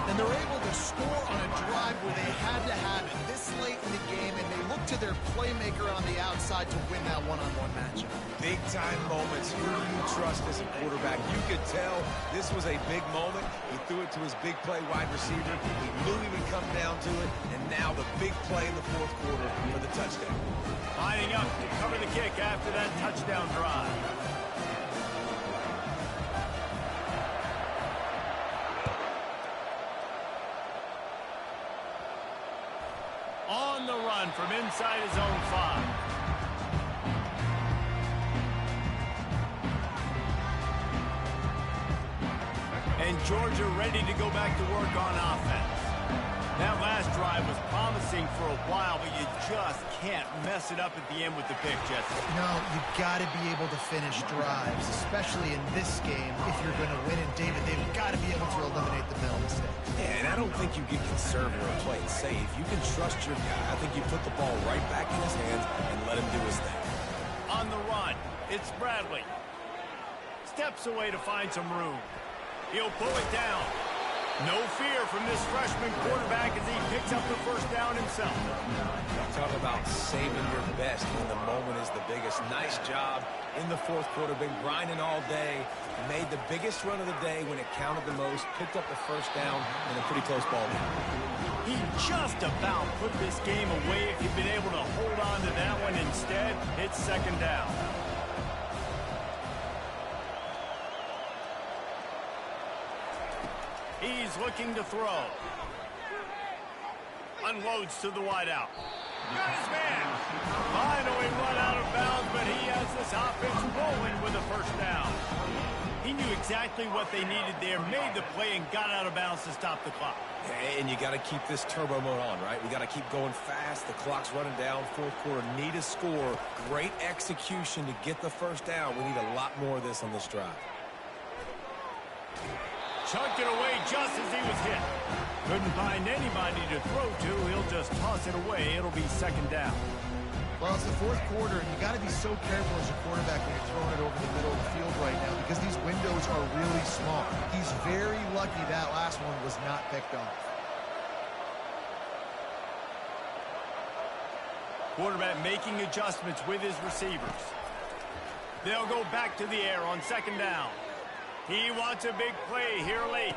And they're able to score on a drive where they had to have it this late in the game, and they look to their playmaker on the outside to win that one-on-one matchup. Big-time moments. Who do you trust as a quarterback? You could tell this was a big moment. He threw it to his big play wide receiver. He knew he would come down to it, and now the big play in the fourth quarter for the touchdown. Lining up to cover the kick after that touchdown drive. On the run from inside his own 5. And Georgia ready to go back to work on offense. That last drive was promising for a while, but you just can't mess it up at the end with the pick, Jesse. No, you got to be able to finish drives, especially in this game. If you're going to win it, David, they've got to be able to eliminate the middle mistakes. Yeah, and I don't think you get conservative or play it safe. You can trust your guy. I think you put the ball right back in his hands and let him do his thing. On the run, it's Bradley. Steps away to find some room. He'll pull it down. No fear from this freshman quarterback as he picks up the 1st down himself. Talk about saving your best when the moment is the biggest. Nice job in the fourth quarter. Been grinding all day. Made the biggest run of the day when it counted the most. Picked up the 1st down in a pretty close ball game. He just about put this game away if he'd been able to hold on to that one. Instead, it's 2nd down. He's looking to throw. Unloads to the wideout. Got his man. Finally run out of bounds, but he has this offense rolling with a 1st down. He knew exactly what they needed there, made the play, and got out of bounds to stop the clock. And you got to keep this turbo mode on, right? We got to keep going fast. The clock's running down. Fourth quarter, need a score. Great execution to get the 1st down. We need a lot more of this on this drive. Chucked it away just as he was hit. Couldn't find anybody to throw to. He'll just toss it away. It'll be 2nd down. Well, it's the fourth quarter, and you got to be so careful as a quarterback when you're throwing it over the middle of the field right now because these windows are really small. He's very lucky that last one was not picked off. Quarterback making adjustments with his receivers. They'll go back to the air on 2nd down. He wants a big play here late.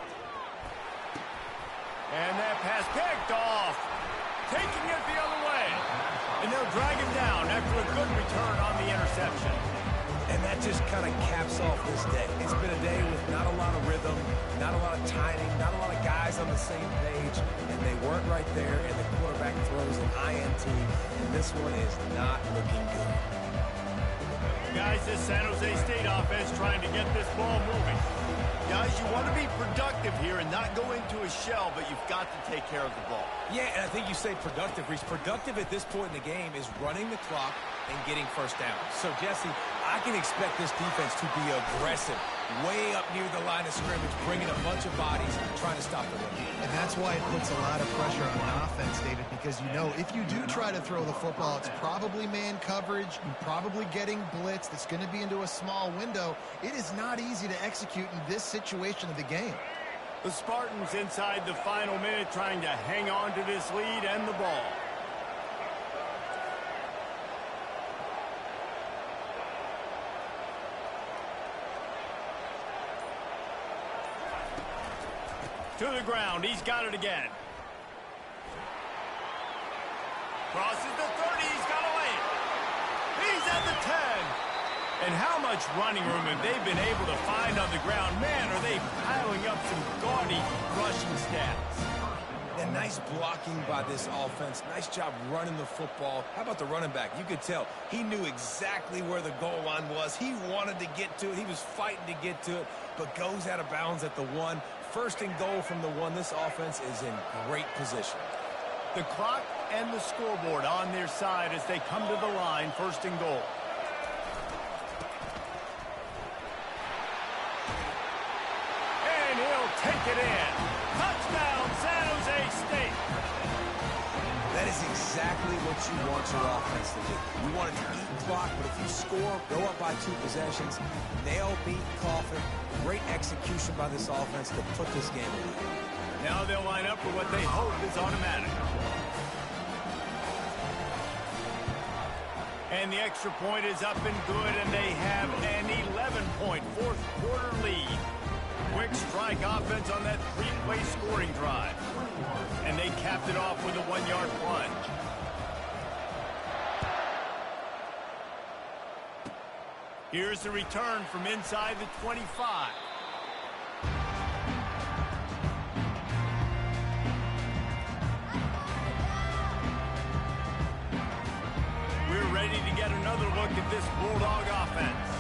And that pass picked off. Taking it the other way. And they'll drag him down after a good return on the interception. And that just kind of caps off this day. It's been a day with not a lot of rhythm, not a lot of timing, not a lot of guys on the same page. And they weren't right there, and the quarterback throws an INT. And this one is not looking good. Guys, this San Jose State offense trying to get this ball moving. Guys, you want to be productive here and not go into a shell, but you've got to take care of the ball. Yeah, and I think you say productive, Reese. Productive at this point in the game is running the clock and getting 1st down. So, Jesse, I can expect this defense to be aggressive, way up near the line of scrimmage, bringing a bunch of bodies, trying to stop the run. And that's why it puts a lot of pressure on the offense, David, because you know if you do try to throw the football, it's probably man coverage, you're probably getting blitz, that's going to be into a small window. It is not easy to execute in this situation of the game. The Spartans inside the final minute trying to hang on to this lead and the ball. To the ground. He's got it again. Crosses the 30. He's got to lay it. He's at the 10. And how much running room have they been able to find on the ground? Man, are they piling up some gaudy rushing stats. And nice blocking by this offense. Nice job running the football. How about the running back? You could tell he knew exactly where the goal line was. He wanted to get to it. He was fighting to get to it, but goes out of bounds at the 1. First and goal from the 1. This offense is in great position. The clock and the scoreboard on their side as they come to the line, first and goal. And he'll take it in. Touchdown, San Jose State. That is exactly what you want your offense to do. You want it to eat clock, but if you score, go up by 2 possessions, nail, beat, coffin. Great execution by this offense to put this game away. Now they'll line up for what they hope is automatic. And the extra point is up and good, and they have an 11-point fourth-quarter lead. Quick strike offense on that 3-play scoring drive. And they capped it off with a 1-yard plunge. Here's the return from inside the 25. We're ready to get another look at this Bulldog offense.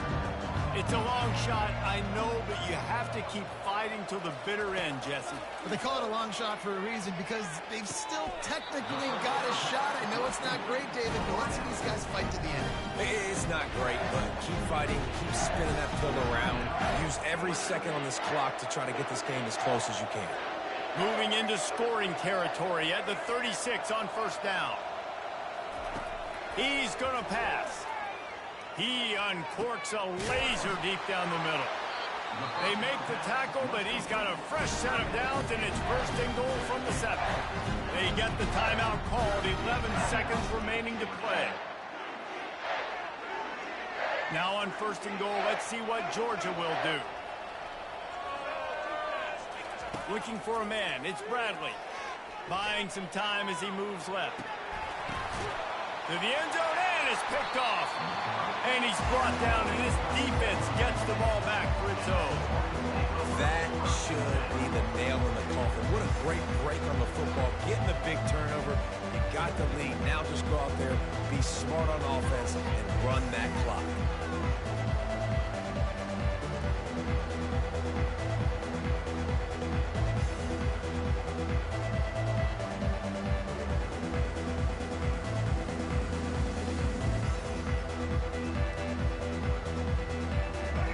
It's a long shot, I know, but you have to keep fighting till the bitter end, Jesse. But they call it a long shot for a reason, because they've still technically got a shot. I know it's not great, David, but let's see these guys fight to the end. It's not great, but keep fighting, keep spinning that pill around. Use every second on this clock to try to get this game as close as you can. Moving into scoring territory at the 36 on first down. He's going to pass. He uncorks a laser deep down the middle. They make the tackle, but he's got a fresh set of downs, and it's first and goal from the 7. They get the timeout called, 11 seconds remaining to play. Now on first and goal, let's see what Georgia will do. Looking for a man, it's Bradley. Buying some time as he moves left. To the end zone, and it's picked off. And he's brought down, and this defense gets the ball back for its own. That should be the nail in the coffin. What a great break on the football. Getting the big turnover. You got the lead. Now just go out there, be smart on offense, and run that clock.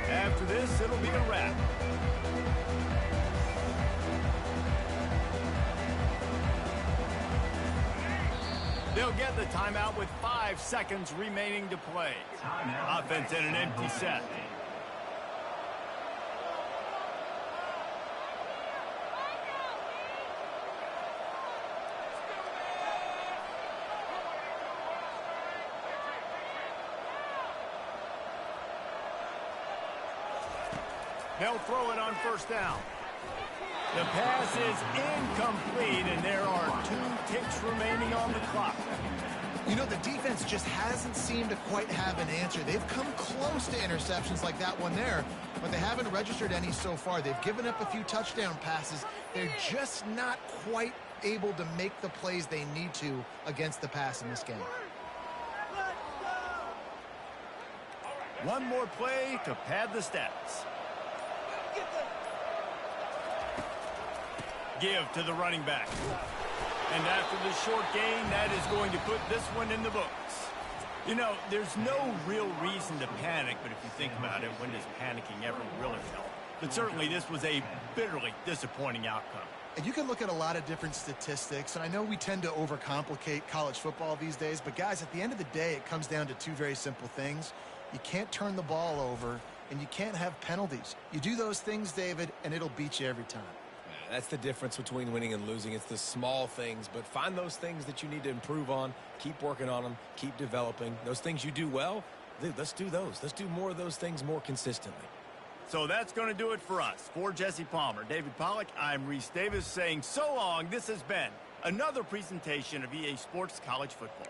After this, it'll be a wrap. They'll get the timeout with 5 seconds remaining to play. Offense in an empty set. They'll throw it on first down. The pass is incomplete, and there are 2 ticks remaining on the clock. You know, the defense just hasn't seemed to quite have an answer. They've come close to interceptions like that one there, but they haven't registered any so far. They've given up a few touchdown passes. They're just not quite able to make the plays they need to against the pass in this game. One more play to pad the stats. Give to the running back. And after the short gain, that is going to put this one in the books. You know, there's no real reason to panic, but if you think about it, when does panicking ever really help? But certainly this was a bitterly disappointing outcome. And you can look at a lot of different statistics, and I know we tend to overcomplicate college football these days, but guys, at the end of the day, it comes down to 2 very simple things. You can't turn the ball over, and you can't have penalties. You do those things, David, and it'll beat you every time. That's the difference between winning and losing. It's the small things, but find those things that you need to improve on. Keep working on them. Keep developing. Those things you do well, dude, let's do those. Let's do more of those things more consistently. So that's going to do it for us. For Jesse Palmer, David Pollack, I'm Reese Davis saying so long. This has been another presentation of EA Sports College Football.